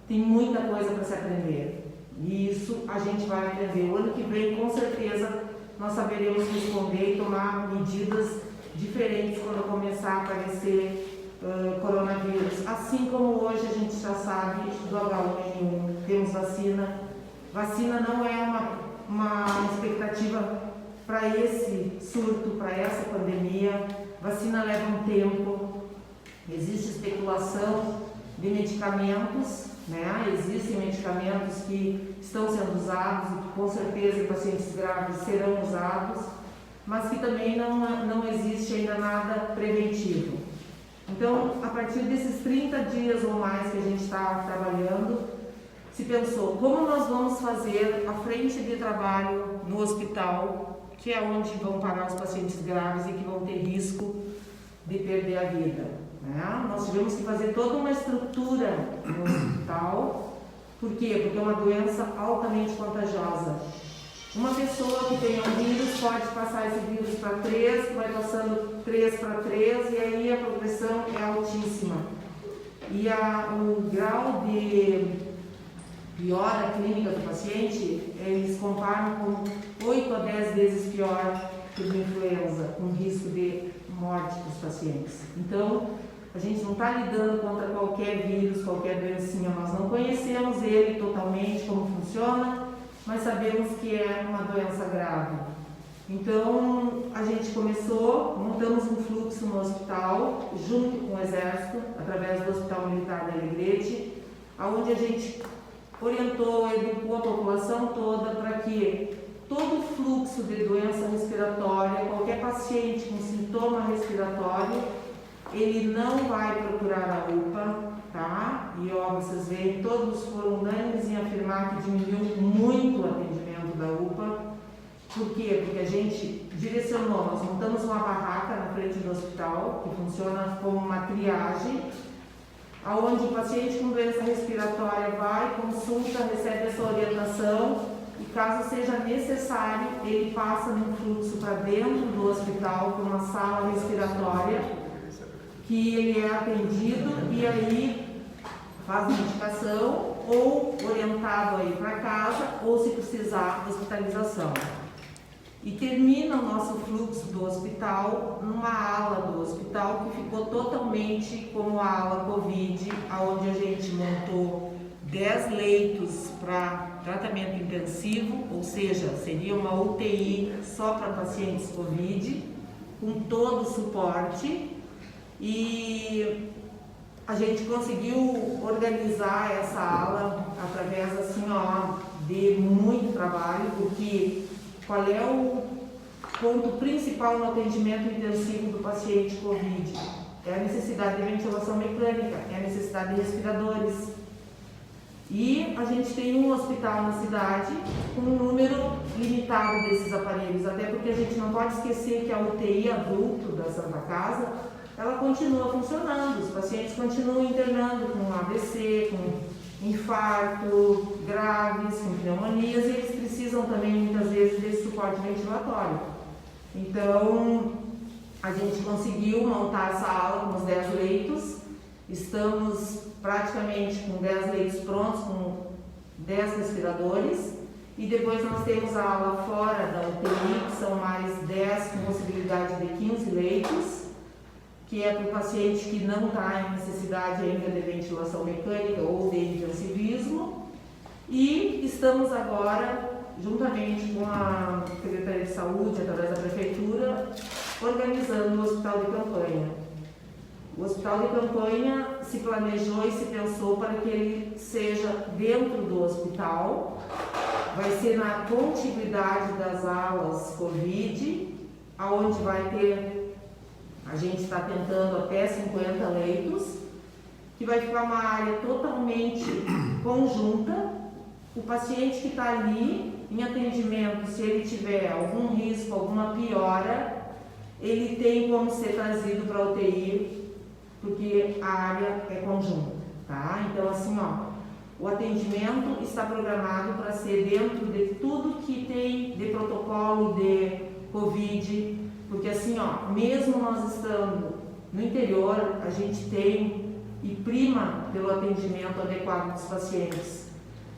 S6: tem muita coisa para se aprender. E isso a gente vai aprender. O ano que vem, com certeza, nós saberemos responder e tomar medidas diferentes quando começar a aparecer coronavírus. Assim como hoje a gente já sabe do H1N1, temos vacina. Vacina não é uma expectativa para esse surto, para essa pandemia. Vacina leva um tempo, existe especulação de medicamentos, né? Existem medicamentos que estão sendo usados e que com certeza em pacientes graves serão usados, mas que também não existe ainda nada preventivo. Então, a partir desses 30 dias ou mais que a gente está trabalhando, se pensou como nós vamos fazer a frente de trabalho no hospital, que é onde vão parar os pacientes graves e que vão ter risco de perder a vida, né? Nós tivemos que fazer toda uma estrutura no hospital. Por quê? Porque é uma doença altamente contagiosa. Uma pessoa que tem um vírus pode passar esse vírus para 3, vai passando 3 para 3 e aí a progressão é altíssima. E o grau de piora clínica do paciente, eles comparam com 8 a 10 vezes pior que uma influenza, com risco de morte para os pacientes. Então, a gente não está lidando contra qualquer vírus, qualquer doencinha, nós não conhecemos ele totalmente, como funciona, mas sabemos que é uma doença grave. Então, a gente começou, montamos um fluxo no hospital, junto com o Exército, através do Hospital Militar de Alegrete, onde a gente orientou, educou a população toda para que todo o fluxo de doença respiratória, qualquer paciente com sintoma respiratório, ele não vai procurar a UPA, tá? E vocês veem, todos foram unânimes em afirmar que diminuiu muito o atendimento da UPA. Por quê? Porque a gente direcionou, nós montamos uma barraca na frente do hospital, que funciona como uma triagem, onde o paciente com doença respiratória vai, consulta, recebe essa orientação e, caso seja necessário, ele passa num fluxo para dentro do hospital, para uma sala respiratória, que ele é atendido e aí faz medicação ou orientado aí para casa ou, se precisar, hospitalização. E termina o nosso fluxo do hospital numa ala do hospital que ficou totalmente como a ala Covid, onde a gente montou 10 leitos para tratamento intensivo, ou seja, seria uma UTI só para pacientes Covid, com todo o suporte. E a gente conseguiu organizar essa ala através assim, de muito trabalho, porque qual é o ponto principal no atendimento intensivo do paciente Covid? É a necessidade de ventilação mecânica, é a necessidade de respiradores. E a gente tem um hospital na cidade com um número limitado desses aparelhos, até porque a gente não pode esquecer que a UTI adulto da Santa Casa, ela continua funcionando, os pacientes continuam internando com AVC, com infarto graves, com pneumonias, e eles precisam também muitas vezes desse suporte ventilatório. Então, a gente conseguiu montar essa ala com os 10 leitos, estamos praticamente com 10 leitos prontos, com 10 respiradores, e depois nós temos a ala fora da UTI, que são mais 10 com possibilidade de 15 leitos, que é para o paciente que não está em necessidade ainda de ventilação mecânica ou de intensivismo. E estamos agora, juntamente com a Secretaria de Saúde, através da Prefeitura, organizando o hospital de campanha. O hospital de campanha se planejou e se pensou para que ele seja dentro do hospital, vai ser na contiguidade das alas Covid, aonde vai ter, a gente está tentando até 50 leitos, que vai ficar uma área totalmente conjunta. O paciente que está ali em atendimento, se ele tiver algum risco, alguma piora, ele tem como ser trazido para a UTI, porque a área é conjunta, tá? Então, assim, ó, o atendimento está programado para ser dentro de tudo que tem de protocolo de Covid, porque assim, ó, mesmo nós estando no interior, a gente tem e prima pelo atendimento adequado dos pacientes.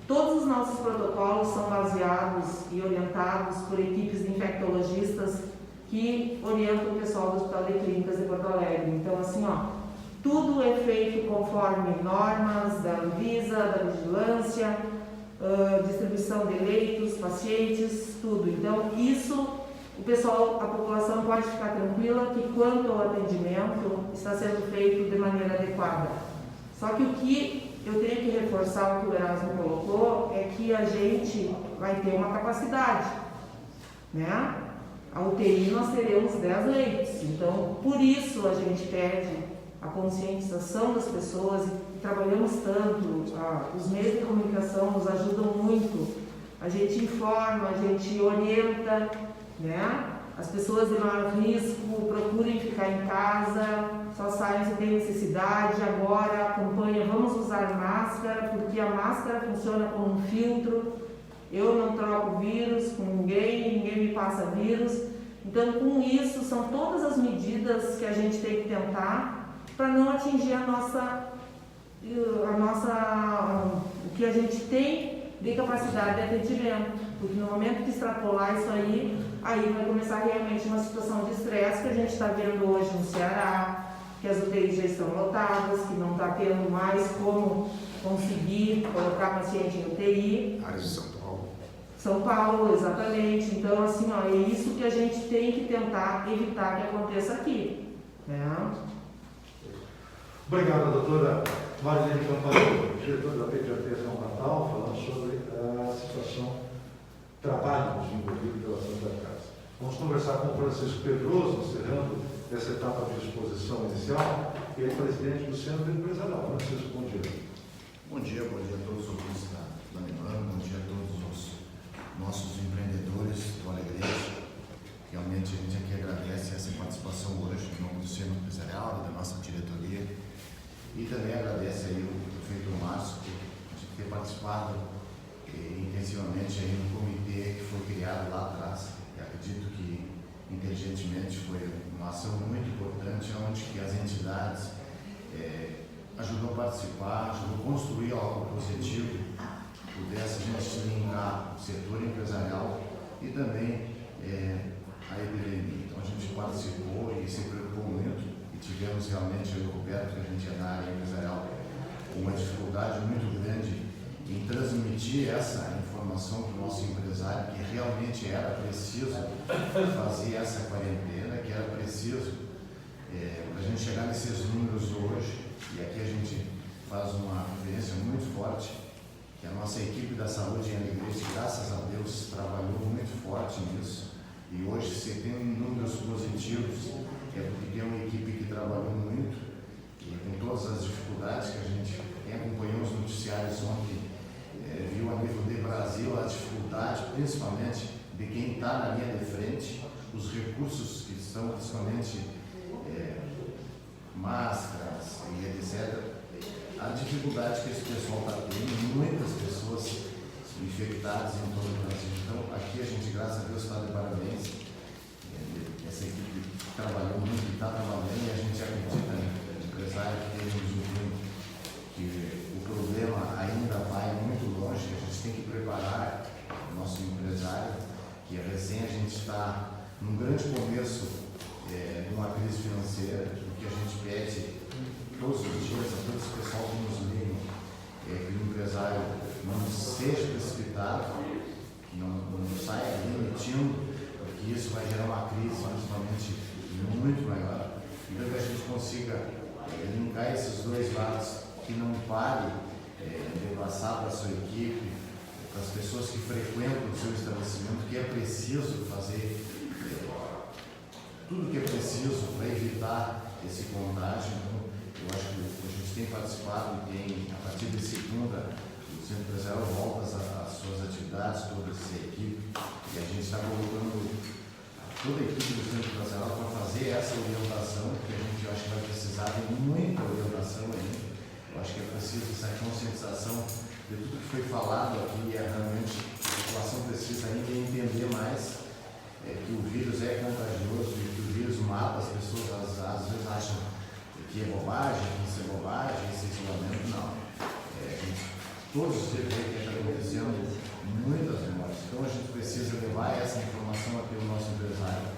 S6: Todos os nossos protocolos são baseados e orientados por equipes de infectologistas que orientam o pessoal do Hospital de Clínicas de Porto Alegre. Então, assim, ó, tudo é feito conforme normas da Anvisa, da vigilância, distribuição de leitos, pacientes, tudo. Então, isso, o pessoal, a população pode ficar tranquila que quanto ao atendimento está sendo feito de maneira adequada. Só que o que eu tenho que reforçar, o que o Erasmo colocou, é que a gente vai ter uma capacidade, né? A UTI nós teremos 10 leitos, então por isso a gente pede a conscientização das pessoas e trabalhamos tanto, os meios de comunicação nos ajudam muito, a gente informa, a gente orienta, né? As pessoas de maior risco procurem ficar em casa, só saiam se tem necessidade. Agora a campanha vamos usar máscara, porque a máscara funciona como um filtro. Eu não troco vírus com ninguém, ninguém me passa vírus. Então, com isso, são todas as medidas que a gente tem que tentar para não atingir o que a gente tem de capacidade de atendimento. Porque no momento que extrapolar isso aí vai começar realmente uma situação de estresse que a gente está vendo hoje no Ceará, que as UTIs já estão lotadas, que não está tendo mais como conseguir colocar paciente em UTI.
S2: Áreas de São Paulo.
S6: São Paulo, exatamente. Então, assim, ó, é isso que a gente tem que tentar evitar que aconteça aqui, né?
S3: Obrigado, doutora Marilene Campanella, diretora da Pediatria Neonatal, falando sobre a situação trabalho desenvolvido pela Santa Casa. Vamos conversar com o Francisco Pedroso, encerrando essa etapa de exposição inicial, e é presidente do Centro Empresarial. Francisco, bom dia.
S7: Bom dia a todos os ouvintes da Lembrando, bom dia a todos os nossos empreendedores do Alegrete. Realmente a gente aqui agradece essa participação hoje em nome do Centro Empresarial, da nossa diretoria, e também agradece aí o prefeito Márcio por ter participado intensivamente aí no comitê que foi criado lá atrás. E acredito que inteligentemente foi uma ação muito importante, onde que as entidades ajudam a participar, ajudam a construir algo positivo, pudesse a gente linkar o setor empresarial e também a epidemia. Então a gente participou e se preocupou muito e tivemos realmente, eu e o Roberto, que a gente é na área empresarial, uma dificuldade muito grande em transmitir essa informação para o nosso empresário, que realmente era preciso fazer essa quarentena, que era preciso para a gente chegar nesses números hoje. E aqui a gente faz uma referência muito forte, que a nossa equipe da saúde em Alegrete, graças a Deus, trabalhou muito forte nisso. E hoje, se tem números positivos, é porque tem uma equipe que trabalhou muito, e com todas as dificuldades que a gente acompanhou os noticiários ontem, viu a nível de Brasil a dificuldade, principalmente de quem está na linha de frente, os recursos que estão, principalmente máscaras e etc. A dificuldade que esse pessoal está tendo, muitas pessoas infectadas em todo o Brasil. Então, aqui a gente, graças a Deus, está de parabéns. Essa equipe trabalhou muito e está trabalhando, e a gente acredita, empresário que tem um que o problema ainda vai muito longe, que a gente tem que preparar o nosso empresário, que recém a gente está num grande começo de uma crise financeira. O que a gente pede todos os dias a todo esse pessoal que nos liga é que o empresário não seja precipitado, que não saia demitindo, porque isso vai gerar uma crise, principalmente muito maior. Então que a gente consiga linkar esses dois lados, que não pare de passar para a sua equipe as pessoas que frequentam o seu estabelecimento que é preciso fazer tudo que é preciso para evitar esse contágio. Então, eu acho que a gente tem participado e tem, a partir de segunda, o Centro Empresarial volta às suas atividades, toda essa equipe, e a gente está colocando toda a equipe do Centro Empresarial para fazer essa orientação, porque a gente acha que vai precisar de muita orientação ainda. Eu acho que é preciso essa conscientização de tudo que foi falado aqui, e realmente a população precisa ainda entender mais que o vírus é contagioso e que o vírus mata as pessoas, às vezes acham que é bobagem, que isso é bobagem, esse isolamento, não. Todos os dias que está acontecendo muitas mortes, então a gente precisa levar essa informação aqui ao nosso empresário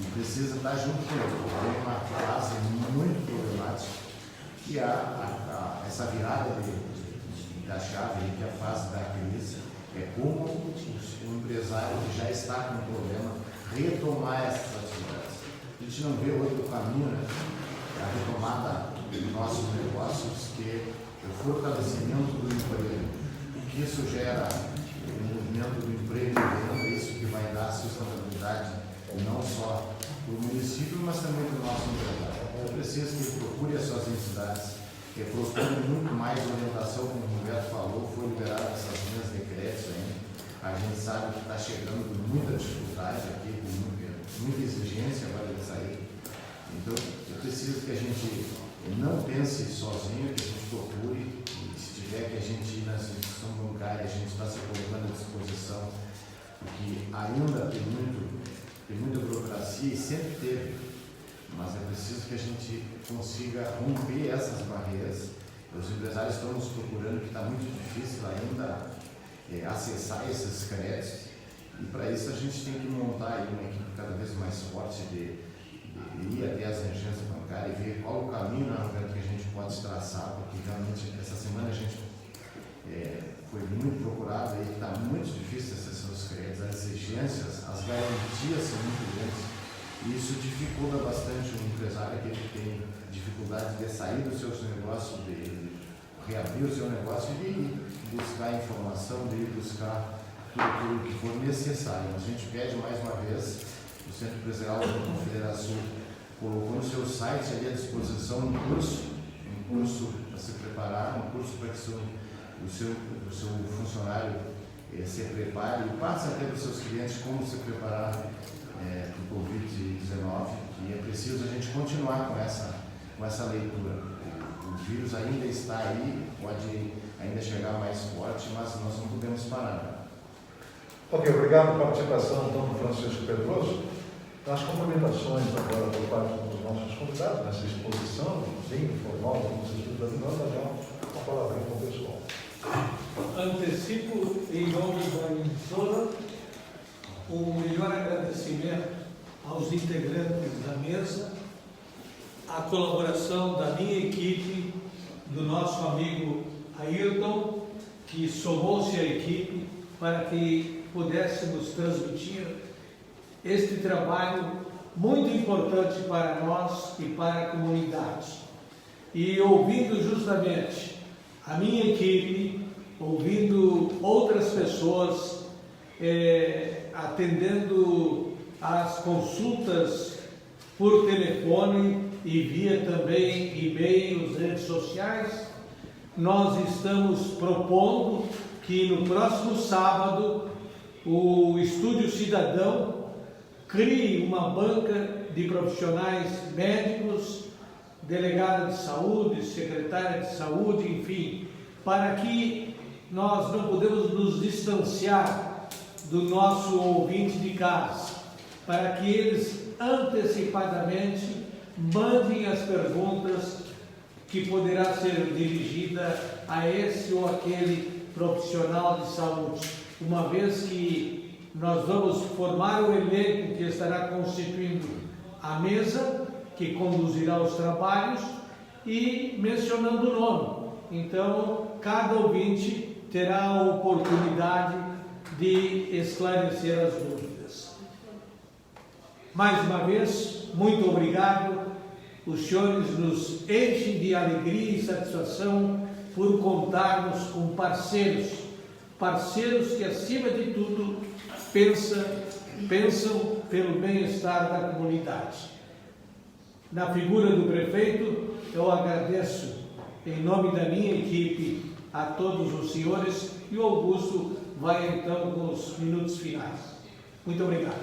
S7: e precisa estar junto com ele, porque é uma fase muito problemática que essa virada da chave, que é a fase da crise, é como o empresário que já está com um problema retomar essas atividades. A gente não vê outro caminho, né? A retomada dos nossos negócios, que é o fortalecimento do emprego. O que isso gera o movimento do emprego e renda, isso que vai dar sustentabilidade não só para o município, mas também para o nosso empresário. É preciso que ele procure as suas entidades, que procure muito mais orientação, como o Roberto falou, foi liberado essas linhas de crédito ainda. A gente sabe que está chegando com muita dificuldade aqui, com muita exigência para ele sair. Então, é preciso que a gente não pense sozinho, que a gente procure, e se tiver que a gente ir na instituição bancária, a gente está se colocando à disposição, porque ainda tem muita burocracia, e sempre teve, mas é preciso que a gente consiga romper essas barreiras. Os empresários estão nos procurando, que está muito difícil ainda acessar esses créditos, e para isso a gente tem que montar aí uma equipe cada vez mais forte de ir até as agências bancárias e ver qual o caminho que a gente pode traçar, porque realmente essa semana a gente foi muito procurado e está muito difícil acessar os créditos, as exigências, as garantias são muito grandes, e isso dificulta bastante o empresário que tem dificuldade de sair do seu negócio, de reabrir o seu negócio e de buscar informação, de buscar tudo que for necessário. A gente pede mais uma vez, o Centro Empresarial da Confederação colocou no seu site ali à disposição um curso para se preparar, um curso para que o seu funcionário se prepare e passe até para os seus clientes como se preparar para o Covid-19, e é preciso a gente continuar com essa leitura. O vírus ainda está aí, pode ainda chegar mais forte, mas nós não podemos parar.
S1: Ok, obrigado pela participação do Francisco Pedroso. As complementações agora por parte dos nossos convidados nessa exposição bem informal do Instituto da Demanda, já uma palavrinha com o pessoal.
S8: Antecipo em nome da emissora o melhor agradecimento aos integrantes da mesa, a colaboração da minha equipe, do nosso amigo Ayrton, que somou-se à equipe para que pudéssemos transmitir este trabalho muito importante para nós e para a comunidade. E ouvindo justamente a minha equipe, ouvindo outras pessoas, atendendo às consultas por telefone e via também e-mails, redes sociais, nós estamos propondo que no próximo sábado o Estúdio Cidadão crie uma banca de profissionais médicos, delegada de saúde, secretária de saúde, enfim, para que nós não podemos nos distanciar do nosso ouvinte de casa, para que eles antecipadamente mandem as perguntas que poderá ser dirigida a esse ou aquele profissional de saúde, uma vez que nós vamos formar o elenco que estará constituindo a mesa, que conduzirá os trabalhos, e mencionando o nome. Então, cada ouvinte terá a oportunidade de esclarecer as dúvidas. Mais uma vez, muito obrigado. Os senhores nos enchem de alegria e satisfação por contarmos com parceiros parceiros que, acima de tudo, pensam pelo bem-estar da comunidade. Na figura do prefeito, eu agradeço, em nome da minha equipe, a todos os senhores, e o Augusto vai então com os minutos finais. Muito obrigado.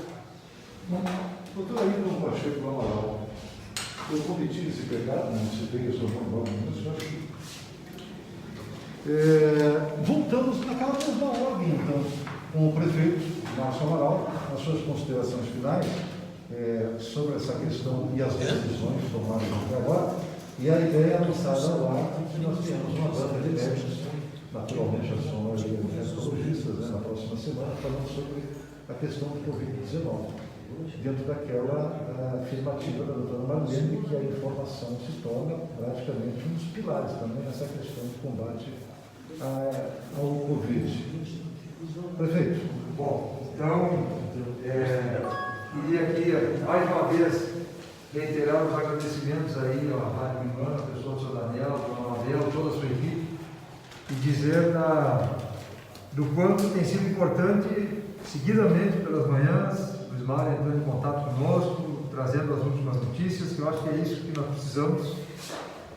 S3: Doutor Ayrton Pacheco do Amaral, eu cometi esse pecado, não citei o seu nome, voltamos naquela mesma ordem, então, com o prefeito Márcio Amaral, nas suas considerações finais sobre essa questão e as decisões tomadas até agora, e a ideia lançada ao ar que nós temos uma banca de médicos, naturalmente as somos infectologistas, na próxima semana, falando sobre a questão do Covid-19. Dentro daquela afirmativa da doutora Marlene, que a informação se torna praticamente um dos pilares também nessa questão de combate ao Covid. Prefeito.
S9: Bom, então, queria aqui, mais uma vez, reiterar os agradecimentos aí à Rádio Minguana, a pessoa do seu Daniel, do Dona Mabel, toda a sua equipe, e dizer do quanto tem sido importante, seguidamente pelas manhãs, o Ismar entrando em contato conosco, trazendo as últimas notícias, que eu acho que é isso que nós precisamos.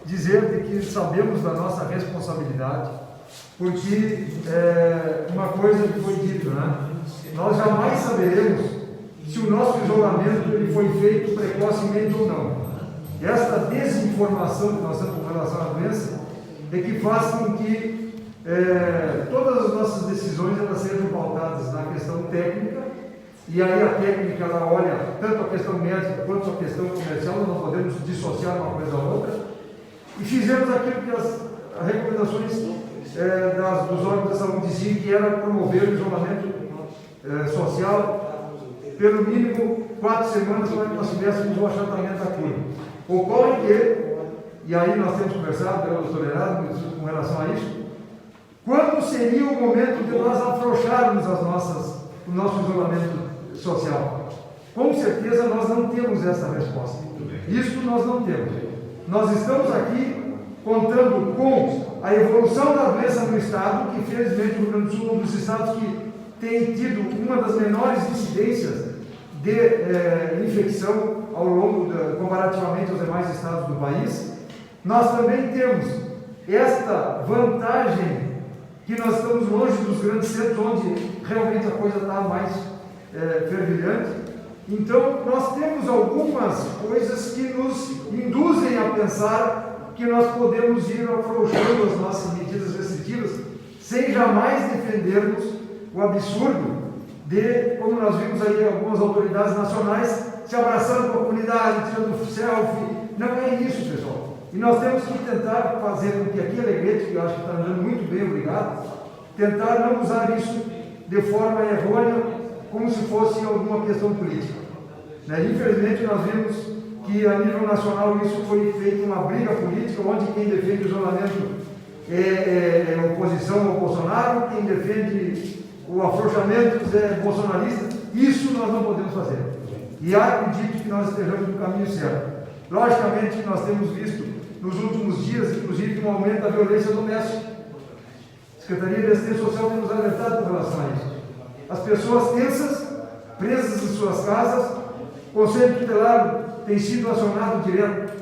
S9: Dizer de que sabemos da nossa responsabilidade, porque uma coisa que foi dita, né? Nós jamais saberemos se o nosso isolamento ele foi feito precocemente ou não. Esta desinformação que nós temos com relação à doença é que faz com que todas as nossas decisões elas sejam pautadas na questão técnica, e aí a técnica ela olha tanto a questão médica quanto a questão comercial, nós não podemos dissociar uma coisa da outra, e fizemos aquilo que as recomendações dos órgãos da saúde diziam, que era promover o isolamento social pelo mínimo 4 semanas para que nós tivéssemos o achatamento da curva. Ocorre que, e aí nós temos conversado pelo doutor Herado com relação a isso, quando seria o momento de nós afrouxarmos o nosso isolamento social? Com certeza nós não temos essa resposta. Isso nós não temos. Nós estamos aqui contando com a evolução da doença no Estado, que infelizmente o Rio Grande do Sul é um dos estados que tem tido uma das menores incidências de infecção ao longo, comparativamente aos demais estados do país. Nós também temos esta vantagem que nós estamos longe dos grandes centros, onde realmente a coisa está mais fervilhante. Então, nós temos algumas coisas que nos induzem a pensar que nós podemos ir afrouxando as nossas medidas restritivas, sem jamais defendermos o absurdo de, como nós vimos aí algumas autoridades nacionais se abraçando com a comunidade, tirando selfie. Não é isso, pessoal. E nós temos que tentar fazer com que aqui em Alegrete, que eu acho que está andando muito bem, obrigado, tentar não usar isso de forma errônea, como se fosse alguma questão política. Infelizmente, nós vimos que a nível nacional isso foi feito uma briga política, onde quem defende o isolamento é oposição ao Bolsonaro, quem defende o afrouxamento é bolsonarista. Isso nós não podemos fazer. E acredito que nós estejamos no caminho certo. Logicamente que nós temos visto nos últimos dias, inclusive, um aumento da violência doméstica. A Secretaria de Assistência Social tem nos alertado com relação a isso. As pessoas tensas, presas em suas casas, o Conselho Tutelar tem sido acionado direto.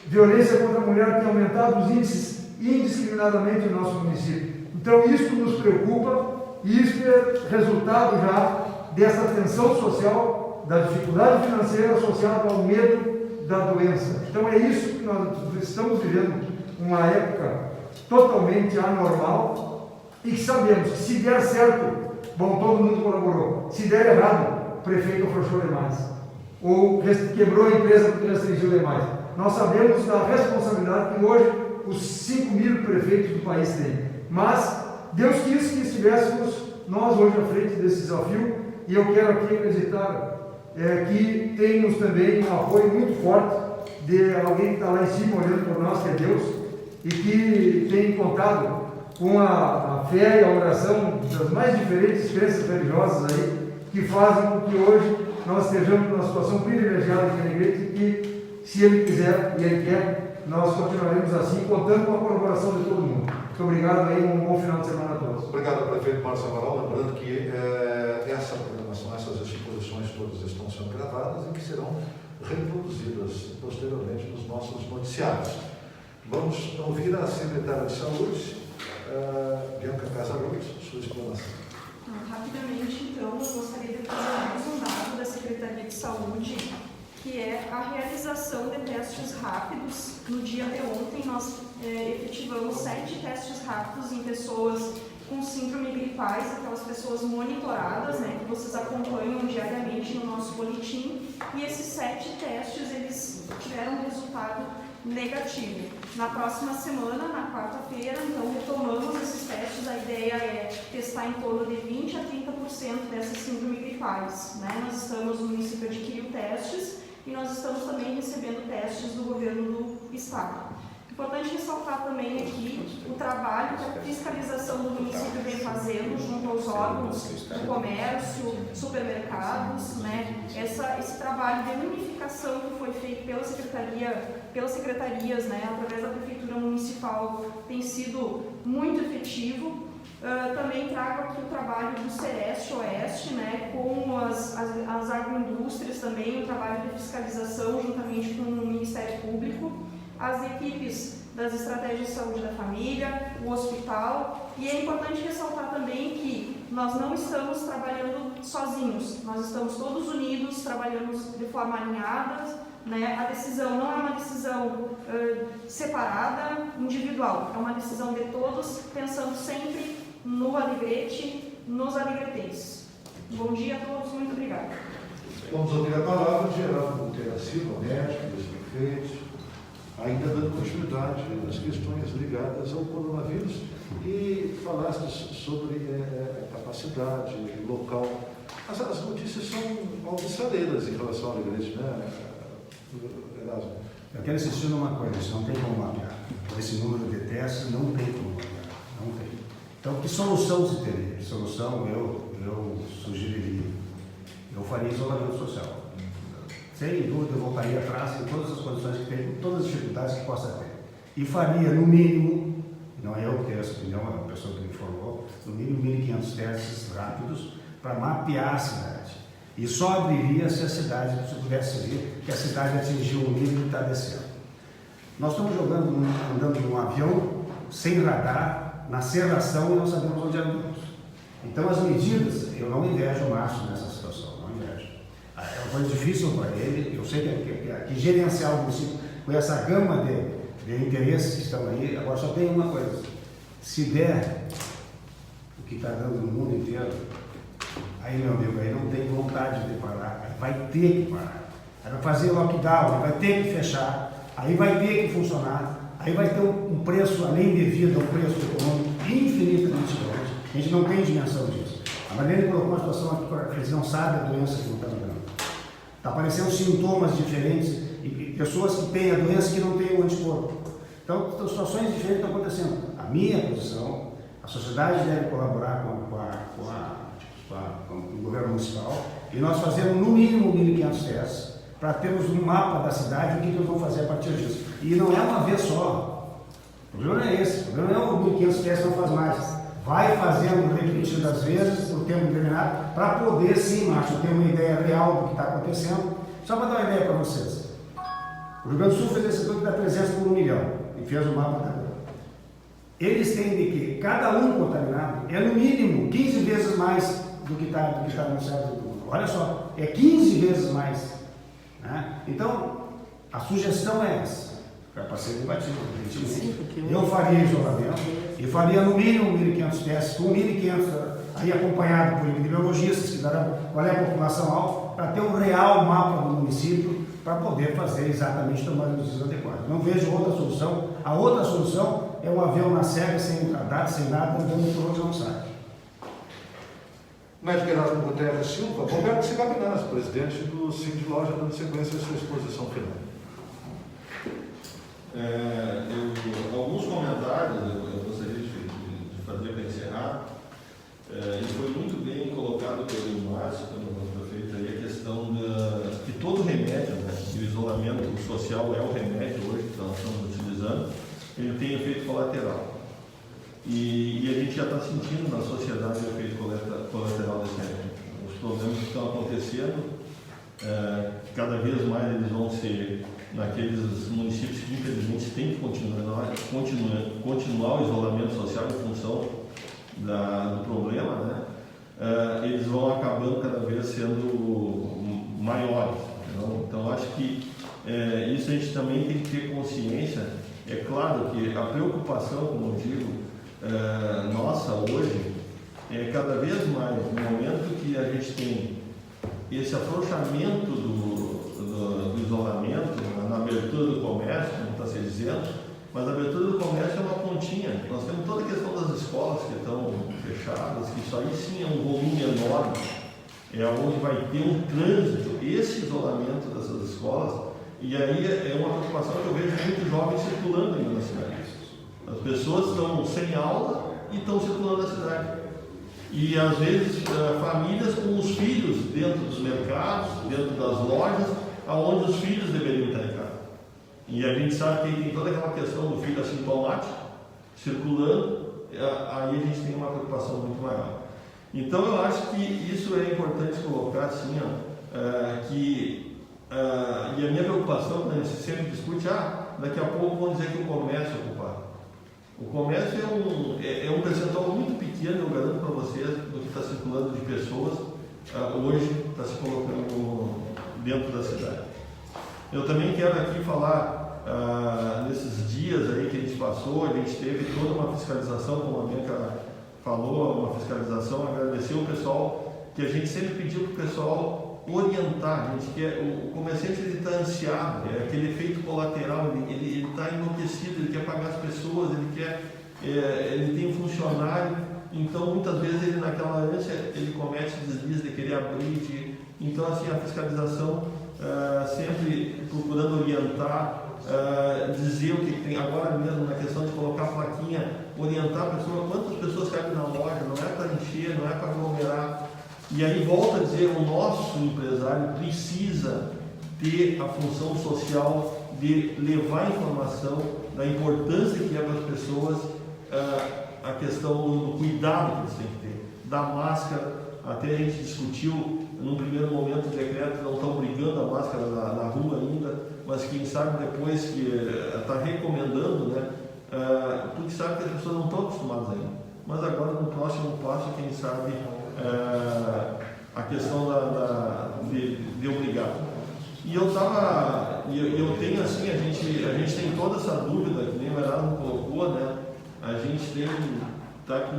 S9: Violência contra a mulher tem aumentado os índices indiscriminadamente no nosso município. Então, isso nos preocupa, e isso é resultado já dessa tensão social, da dificuldade financeira associada ao medo da doença. Então, é isso que nós estamos vivendo, uma época totalmente anormal, e que sabemos que se der certo, bom, todo mundo colaborou. Se der errado, o prefeito afrouxou demais, ou quebrou a empresa porque restringiu demais. Nós sabemos da responsabilidade que hoje os 5.000 prefeitos do país têm. Mas Deus quis que estivéssemos nós hoje à frente desse desafio, e eu quero aqui acreditar que temos também um apoio muito forte de alguém que está lá em cima olhando por nós, que é Deus, e que tem contado com a fé e a oração das mais diferentes crenças religiosas aí, que fazem com que hoje nós estejamos numa situação privilegiada aqui na igreja, e que, se Ele quiser e Ele quer, nós continuaremos assim, contando com a colaboração de todo mundo. Muito obrigado aí, um bom final de semana a todos.
S1: Obrigado, prefeito Márcio Amaral. Lembrando que essa programação, essas exposições todas estão sendo gravadas e que serão reproduzidas posteriormente nos nossos noticiários. Vamos ouvir a secretária de Saúde, Bianca Casaroto, sua explanação.
S4: Rapidamente, então, eu gostaria de trazer mais um dado da Secretaria de Saúde, que é a realização de testes rápidos. No dia de ontem, nós efetivamos 7 testes rápidos em pessoas com síndrome gripais, aquelas pessoas monitoradas, né, que vocês acompanham diariamente no nosso boletim, e esses 7 testes, eles tiveram resultado negativo. Na próxima semana, na quarta-feira, então, retomamos esses testes. A ideia é testar em torno de 20 a 30% dessas síndrome gripais, né? Nós estamos, o município adquiriu testes e nós estamos também recebendo testes do governo do estado. Importante ressaltar também aqui o trabalho que a fiscalização do município vem fazendo junto aos órgãos do comércio, supermercados, né? Esse trabalho de unificação que foi feito pelas secretarias, né, através da Prefeitura Municipal, tem sido muito efetivo. Também trago aqui o trabalho do Sereste Oeste, né, com as agroindústrias também, o trabalho de fiscalização juntamente com o Ministério Público, as equipes das estratégias de saúde da família, o hospital, e é importante ressaltar também que nós não estamos trabalhando sozinhos, nós estamos todos unidos, trabalhando de forma alinhada, né? A decisão não é uma decisão separada, individual, é uma decisão de todos, pensando sempre no Alegrete, nos alegretenses. Bom dia a todos, muito obrigada.
S1: Vamos ouvir a palavra de Geraldo Monteiro Silva, médico, ex-prefeito, ainda dando continuidade às questões ligadas ao coronavírus, e falaste sobre capacidade local. As notícias são alvissareiras em relação ao Alegrete, né, Erasmo?
S2: Eu quero insistir numa coisa, isso não tem como mapear. Esse número de testes não tem como mapear, não tem. Então, que solução se teria? Solução, eu sugeriria, eu faria isolamento social. Sem dúvida, eu voltaria atrás em todas as condições que tem, todas as dificuldades que possa ter. E faria, no mínimo, não é eu que tenho essa opinião, é uma pessoa que me informou, no mínimo 1.500 testes rápidos para mapear a cidade. E só abriria se a cidade, se pudesse ver que a cidade atingiu um nível que está descendo. Nós estamos andando num avião sem radar, na serração, e não sabemos onde andamos. Então, as medidas, eu não invejo o Márcio nessa situação, não invejo. É uma coisa difícil para ele, eu sei que gerenciar o município com essa gama de interesses que estão aí. Agora, só tem uma coisa: se der o que está dando no mundo inteiro, aí, meu amigo, aí não tem vontade de parar, vai ter que parar. Aí vai fazer lockdown, vai ter que fechar, aí vai ter que funcionar, aí vai ter um preço, além de vida, um preço econômico infinitamente grande. A gente não tem dimensão disso. A Marlene colocou uma situação que eles não sabem a doença que não está dando. Está aparecendo sintomas diferentes e pessoas que têm a doença que não têm o anticorpo. Então, situações diferentes estão acontecendo. A minha posição, a sociedade deve colaborar com o governo municipal, e nós fazemos no mínimo 1.500 testes para termos um mapa da cidade, o que nós vamos fazer a partir disso. E não é uma vez só. O problema não é esse. O problema não é o 1.500 testes, não faz mais. Vai fazendo repetidas vezes, por tempo determinado, para poder sim, Márcio, ter uma ideia real do que está acontecendo. Só para dar uma ideia para vocês. O Rio Grande do Sul fez esse estudo da presença por 1 milhão e fez o mapa da rua. Eles têm de que cada um contaminado é no mínimo 15 vezes mais do que está anunciado no mundo. Olha só, é 15 vezes mais. Né? Então, a sugestão é essa. Para ser debatido, eu faria isolamento e faria no mínimo 1.500 testes, com 1.500 aí acompanhado por epidemiologistas que darão qual é a população alvo, para ter um real mapa do município, para poder fazer exatamente tomar as medidas adequadas. Não vejo outra solução. A outra solução é um avião na cega, sem radar, sem nada, andando por onde não sai.
S1: Médico Geraldo Monteiro Silva, Roberto Cigabinas, presidente do Cine de Loja, dando sequência à sua exposição final.
S5: Alguns comentários eu gostaria de fazer para encerrar. E foi muito bem colocado pelo Márcio, pelo nosso prefeito, aí, a questão de todo remédio, né, que isolamento social é o remédio hoje que nós estamos utilizando, ele tem efeito colateral. E a gente já está sentindo na sociedade o efeito colateral desse remédio. Os problemas que estão acontecendo, cada vez mais eles vão ser naqueles municípios que infelizmente têm que continuar o isolamento social em função do problema, né? Eles vão acabando cada vez sendo maiores. Então acho que isso a gente também tem que ter consciência. É claro que a preocupação, como eu digo, nossa hoje é cada vez mais no momento que a gente tem esse afrouxamento do isolamento, na abertura do comércio, como está se dizendo, mas a abertura do comércio é uma pontinha. Nós temos toda a questão das escolas que estão fechadas, que isso aí sim é um volume enorme, é onde vai ter um trânsito, esse isolamento dessas escolas, e aí é uma preocupação que eu vejo muitos jovens circulando ainda na cidade. As pessoas estão sem aula e estão circulando na cidade. E às vezes famílias com os filhos dentro dos mercados, dentro das lojas, aonde os filhos deveriam estar em casa. E a gente sabe que tem toda aquela questão do filho assintomático circulando, aí a gente tem uma preocupação muito maior. Então eu acho que isso é importante colocar assim, e a minha preocupação, né, se sempre discute, daqui a pouco vão dizer que o comércio é culpado. O comércio é um percentual muito pequeno, eu garanto para vocês, do que está circulando de pessoas, hoje está se colocando dentro da cidade. Eu também quero aqui falar, nesses dias aí que a gente passou, a gente teve toda uma fiscalização, como a Bianca falou, uma fiscalização, agradecer o pessoal, que a gente sempre pediu para o pessoal orientar, a gente quer, o comerciante ele está ansiado, é aquele efeito colateral, ele está enlouquecido, ele quer pagar as pessoas, ele tem um funcionário, então muitas vezes ele naquela ânsia ele comete deslize de querer abrir, então assim a fiscalização sempre procurando orientar, dizer o que tem, agora mesmo na questão de colocar a plaquinha, orientar a pessoa, quantas pessoas cabem na loja, não é para encher, não é para aglomerar. E aí volta a dizer, o nosso empresário precisa ter a função social de levar informação da importância que é para as pessoas a questão do cuidado que eles têm que ter, da máscara. Até a gente discutiu num primeiro momento o decreto, não estão brigando a máscara na rua ainda, mas quem sabe depois que está recomendando, né? Porque sabe que as pessoas não estão acostumadas ainda. Mas agora no próximo passo, quem sabe a questão de obrigar. E eu tenho assim, a gente tem toda essa dúvida, que nem o Heraldo colocou, né? A gente está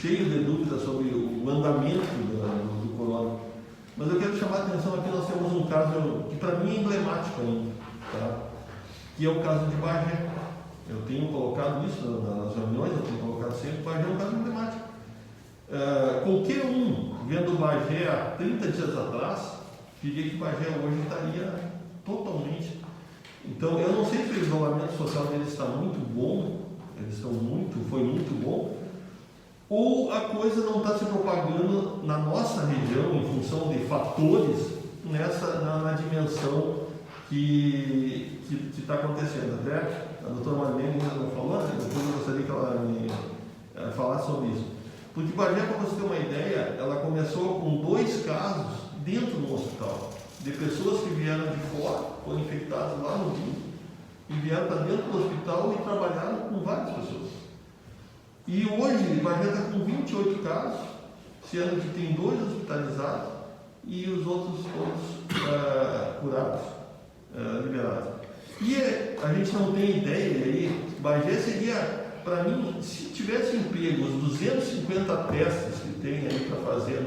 S5: cheio de dúvidas sobre o andamento do corona. Mas eu quero chamar a atenção aqui, nós temos um caso que para mim é emblemático ainda, tá? Que é o caso de Bagé. Eu tenho colocado isso nas reuniões, eu tenho colocado sempre, Bagé é um caso emblemático. Qualquer um vendo Bagé há 30 dias atrás, diria que Bagé hoje estaria totalmente. Então, eu não sei se o isolamento social deles está muito bom, foi muito bom, ou a coisa não está se propagando na nossa região em função de fatores na dimensão que está acontecendo. Até a doutora Marlene ainda não falou, né? Depois eu gostaria que ela me falasse sobre isso. Porque Bagé, para você ter uma ideia, ela começou com 2 casos dentro do hospital, de pessoas que vieram de fora, foram infectadas lá no Rio, e vieram para dentro do hospital e trabalharam com várias pessoas. E hoje, Bagé está com 28 casos, sendo que tem 2 hospitalizados e os outros todos curados, liberados. E a gente não tem ideia, e aí, Bagé seria, para mim, se tivesse emprego, os 250 testes que tem aí para fazer,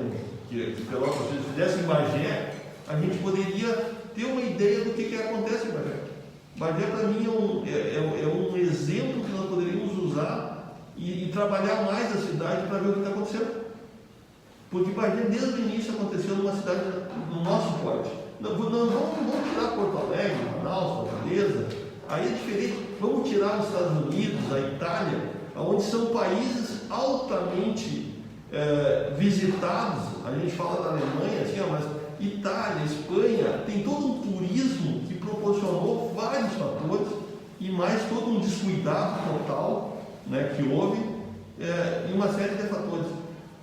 S5: que Pelotas fizesse em Bagé, a gente poderia ter uma ideia do que acontece em Bagé. Bagé, para mim, é um exemplo que nós poderíamos usar e trabalhar mais a cidade para ver o que está acontecendo. Porque Bagé, desde o início, aconteceu numa cidade no nosso porte. Não vamos tirar Porto Alegre, Manaus, Fortaleza, aí é diferente. Vamos tirar os Estados Unidos, a Itália, onde são países altamente visitados. A gente fala da Alemanha, assim, mas Itália, Espanha, tem todo um turismo que proporcionou vários fatores e mais todo um descuidado total, né, que houve e uma série de fatores.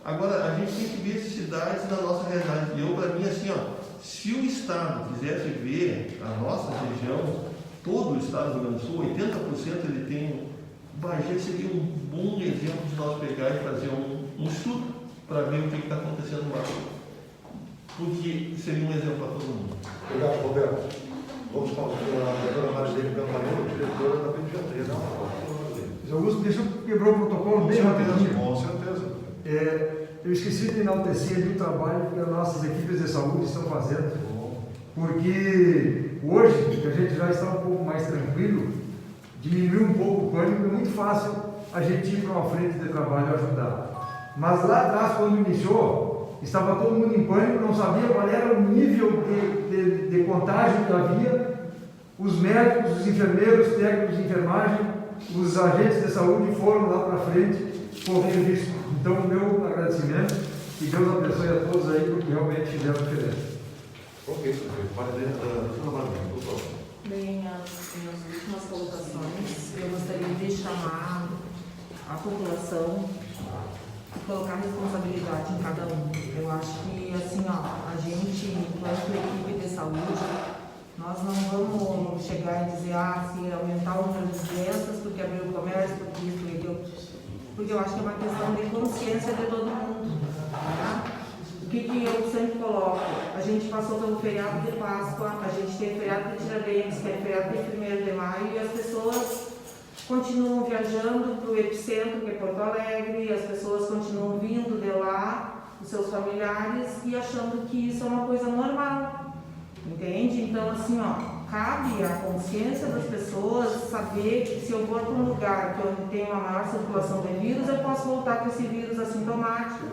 S5: Agora, a gente tem que ver as cidades da nossa realidade. E eu, para mim, assim, ó, se o Estado quisesse ver a nossa região, todo o Estado do Rio Grande do Sul, 80% ele tem. Bagé seria um bom exemplo de nós pegar e fazer um estudo para ver o que está acontecendo lá. Porque seria um exemplo para todo mundo.
S1: Obrigado, Roberto. Vamos para a doutora Marilene Campanello, diretora da pediatria.
S3: Augusto, deixa eu quebrar o protocolo bem rapidinho.
S1: Com certeza.
S3: Eu esqueci de enaltecer ali o trabalho que as nossas equipes de saúde estão fazendo. Porque hoje, que a gente já está um pouco mais tranquilo, diminuir um pouco o pânico, é muito fácil a gente ir para uma frente de trabalho e ajudar. Mas lá atrás, quando iniciou, estava todo mundo em pânico, não sabia qual era o nível de contágio que havia. Os médicos, os enfermeiros, técnicos de enfermagem, os agentes de saúde foram lá para frente correndo risco. Então, o meu agradecimento e Deus abençoe a todos aí, porque realmente fizeram diferença.
S1: Ok, perfeito. Marilene, por favor.
S6: Bem, as minhas últimas colocações, eu gostaria de chamar a população e colocar responsabilidade em cada um. Eu acho que, assim, ó, a gente, enquanto equipe de saúde, nós não vamos chegar e dizer, se aumentar o número de doenças, porque abriu o comércio, porque isso e aquilo. Porque eu acho que é uma questão de consciência de todo mundo. Tá? O que eu sempre coloco? A gente passou pelo feriado de Páscoa, a gente teve feriado de Tiradentes, teve feriado de 1º de maio, e as pessoas continuam viajando para o epicentro, que é Porto Alegre, as pessoas continuam vindo de lá, os seus familiares, e achando que isso é uma coisa normal. Entende? Então, assim, ó, cabe à consciência das pessoas saber que se eu vou para um lugar que onde tem uma maior circulação de vírus, eu posso voltar com esse vírus assintomático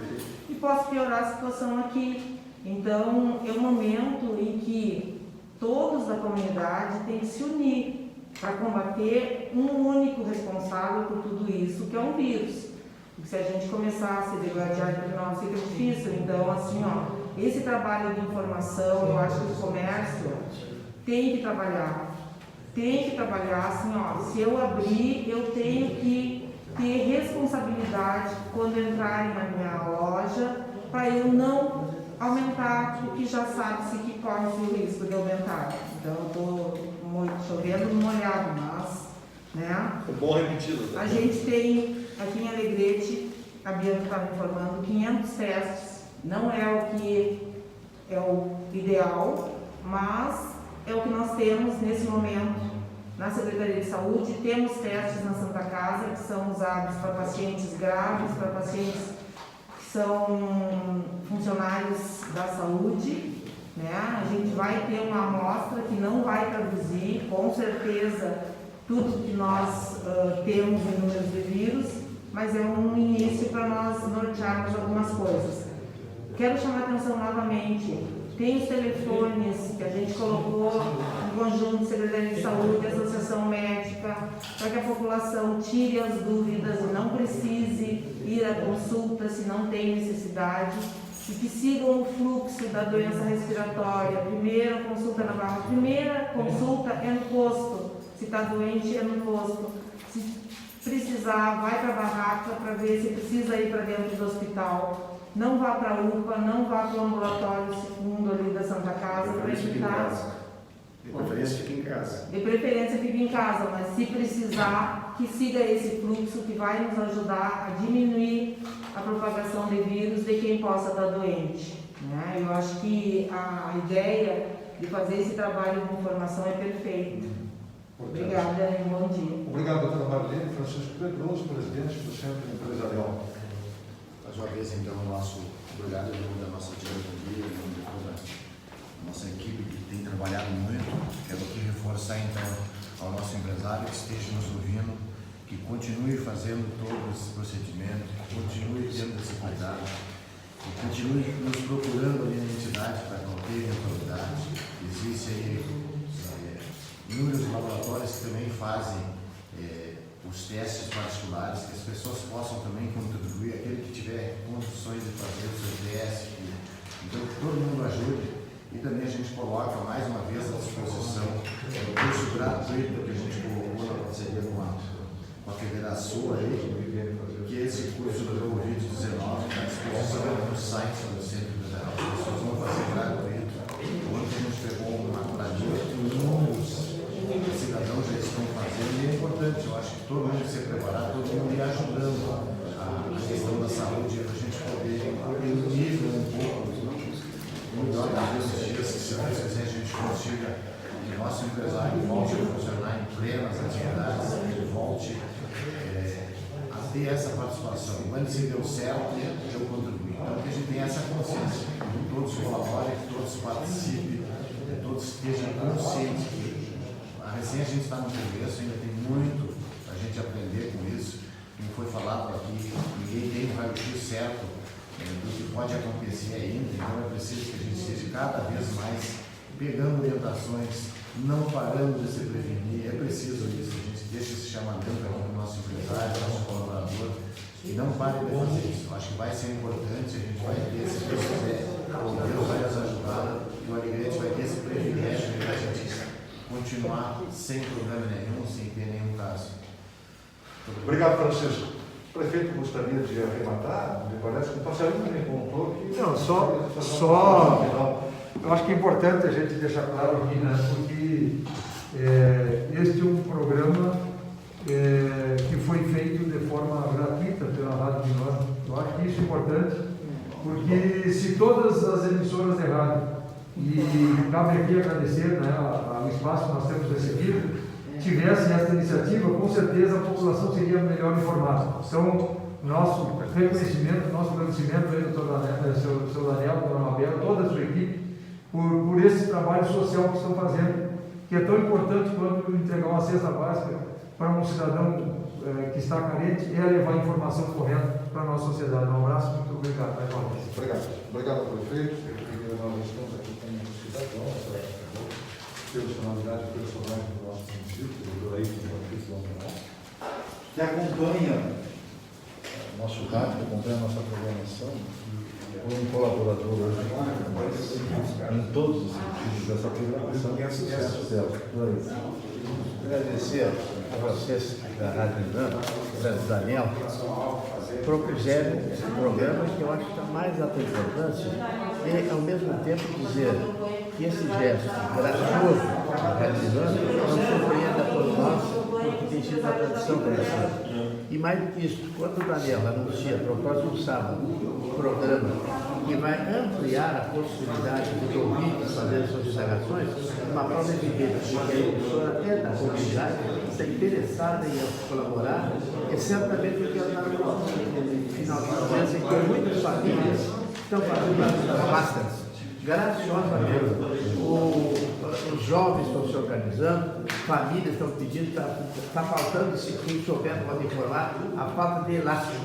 S6: e posso piorar a situação aqui. Então, é um momento em que todos da comunidade têm que se unir para combater um único responsável por tudo isso, que é um vírus. Porque se a gente começar a se degladiar entre nós, fica difícil. Então, assim, ó, esse trabalho de informação, eu acho que o comércio tem que trabalhar. Tem que trabalhar, assim, ó, se eu abrir, eu tenho que ter responsabilidade quando entrarem na minha loja, para eu não aumentar o que já sabe-se que corre o risco de aumentar. Então, eu estou chovendo no molhado, mas, né?
S5: É bom repetido. Né?
S6: A gente tem aqui em Alegrete, a Bianca estava informando, 500 testes. Não é o que é o ideal, mas é o que nós temos nesse momento na Secretaria de Saúde. Temos testes na Santa Casa que são usados para pacientes graves, para pacientes que são funcionários da saúde, né? A gente vai ter uma amostra que não vai traduzir, com certeza, tudo que nós temos em números de vírus, mas é um início para nós nortearmos algumas coisas. Quero chamar a atenção novamente, tem os telefones que a gente colocou em conjunto, Secretaria de Saúde, Associação Médica, para que a população tire as dúvidas e não precise ir à consulta se não tem necessidade, e que sigam o fluxo da doença respiratória. Primeira consulta na barra, primeira consulta é no posto, se está doente é no posto. Se precisar, vai para a barraca para ver se precisa ir para dentro do hospital. Não vá para a UPA, não vá para o ambulatório segundo ali da Santa Casa para evitar.
S2: De preferência fique em casa.
S6: De preferência fique em casa, mas se precisar, que siga esse fluxo que vai nos ajudar a diminuir a propagação de vírus de quem possa estar doente. Né? Eu acho que a ideia de fazer esse trabalho de informação é perfeita. Obrigada e bom dia.
S1: Obrigado, doutora Marilene. Francisco Pedroso, presidente do Centro Empresarial.
S7: Mais uma vez, então, nosso obrigado em nome da nossa diretoria, em nome de toda a nossa equipe que tem trabalhado muito. Quero aqui reforçar, então, ao nosso empresário que esteja nos ouvindo, que continue fazendo todo esse procedimento, que continue tendo esse cuidado, que continue nos procurando ali na entidade para qualquer eventualidade. Existem aí inúmeros laboratórios que também fazem os testes particulares, que as pessoas possam também contribuir, aquele que tiver condições de fazer o seu teste, então que todo mundo ajude E também a gente coloca mais uma vez à disposição o curso gratuito que a gente colocou na parceria com a Federação aí, que esse curso do Covid-19 está à disposição no site do Centro Federal. As pessoas vão fazer gratuito. Ontem a gente pegou uma planilha que inúmeros cidadãos já estão fazendo, e é importante, eu acho que todo mundo se preparar, todo mundo ir ajudando a questão da saúde, para a gente poder ter um nível um pouco melhor desses dias, se Deus quiser a gente consiga que o nosso empresário volte a funcionar em plenas atividades, que ele volte a ter essa participação. Quando se deu certo, eu contribuí. Então que a gente tenha essa consciência, que todos colaborem, que todos participem, que todos estejam conscientes que recém a gente está no começo, ainda tem muito a gente aprender com isso. Como foi falado aqui, ninguém tem o raio-x certo do que pode acontecer ainda, então é preciso que a gente esteja cada vez mais pegando orientações, não parando de se prevenir. É preciso isso, a gente deixa esse chamamento para o nosso empresário, nosso colaborador, e não pare de fazer isso. Eu acho que vai ser importante, a gente vai ter, se Deus quiser, Deus vai nos ajudar, e o Alegrete vai ter esse privilégio de a gente continuar sem problema nenhum, sem ter nenhum caso.
S1: Obrigado, Francisco. O prefeito gostaria de arrematar, me parece que o passarinho me contou que...
S3: Não, eu acho que é importante a gente deixar claro aqui, né, porque este é um programa que foi feito de forma gratuita pela Rádio Minor. Eu acho que isso é importante, porque se todas as emissoras de rádio, e cabe aqui agradecer, né, ao espaço que nós temos recebido, tivessem essa iniciativa, com certeza a população seria melhor informada. Então, nosso reconhecimento, nosso agradecimento aí, doutor seu Daniel, doutora Mabel, toda a sua equipe, por esse trabalho social que estão fazendo, que é tão importante quanto entregar uma cesta básica para um cidadão que está carente, é levar a informação correta para a nossa sociedade. Um abraço, muito obrigado.
S1: Obrigado, prefeito. Nós estamos aqui com um cidadão, personalidade personagem do nosso município, o doutor Ayrton Patrício Longoral, que acompanha o nosso rádio, acompanha a nossa programação, e foi um colaborador hoje em todos os sentidos dessa programação, e é sucesso dela.
S10: Agradecer a vocês da Rádio Miranda, o Daniel, propuseram esse programa que eu acho que está mais alta importância e, ao mesmo tempo, dizer que esse gesto gracioso da Rádio Miranda não surpreenda a todos nós, porque tem sido uma tradição crescente. E mais do que isso, quando o Daniel anuncia, a próximo sábado, um programa que vai ampliar a possibilidade de ouvintes fazer suas indagações, uma prova evidente de que a emissora é da comunidade, está interessada em colaborar, é certamente porque ela está no final de mês em que muitas famílias estão fazendo masters. Graciosamente, os jovens estão se organizando, famílias estão pedindo, está faltando, se quem souber pode informar, a falta de elástico.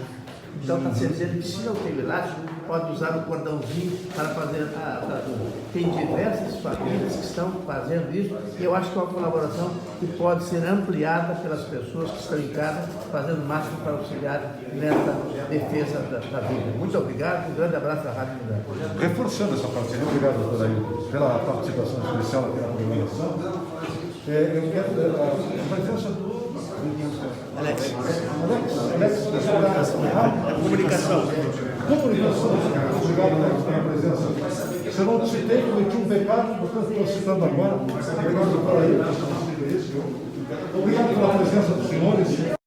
S10: Então está se dizendo que se não tem elástico, pode usar um cordãozinho para fazer a tradução. Tem diversas famílias que estão fazendo isso e eu acho que é uma colaboração que pode ser ampliada pelas pessoas que estão em casa, fazendo o máximo para auxiliar nessa defesa da vida. Muito obrigado, um grande abraço da Rádio Miranda.
S1: Reforçando essa parceria, obrigado, doutor Ayrton, pela participação especial aqui na programação. Eu quero a presença do Alex, comunicação. Obrigado, Alex, pela presença. Se eu não citei, cometi um pecado, portanto estou citando agora. Obrigado, doutor Ayrton, obrigado pela presença dos senhores.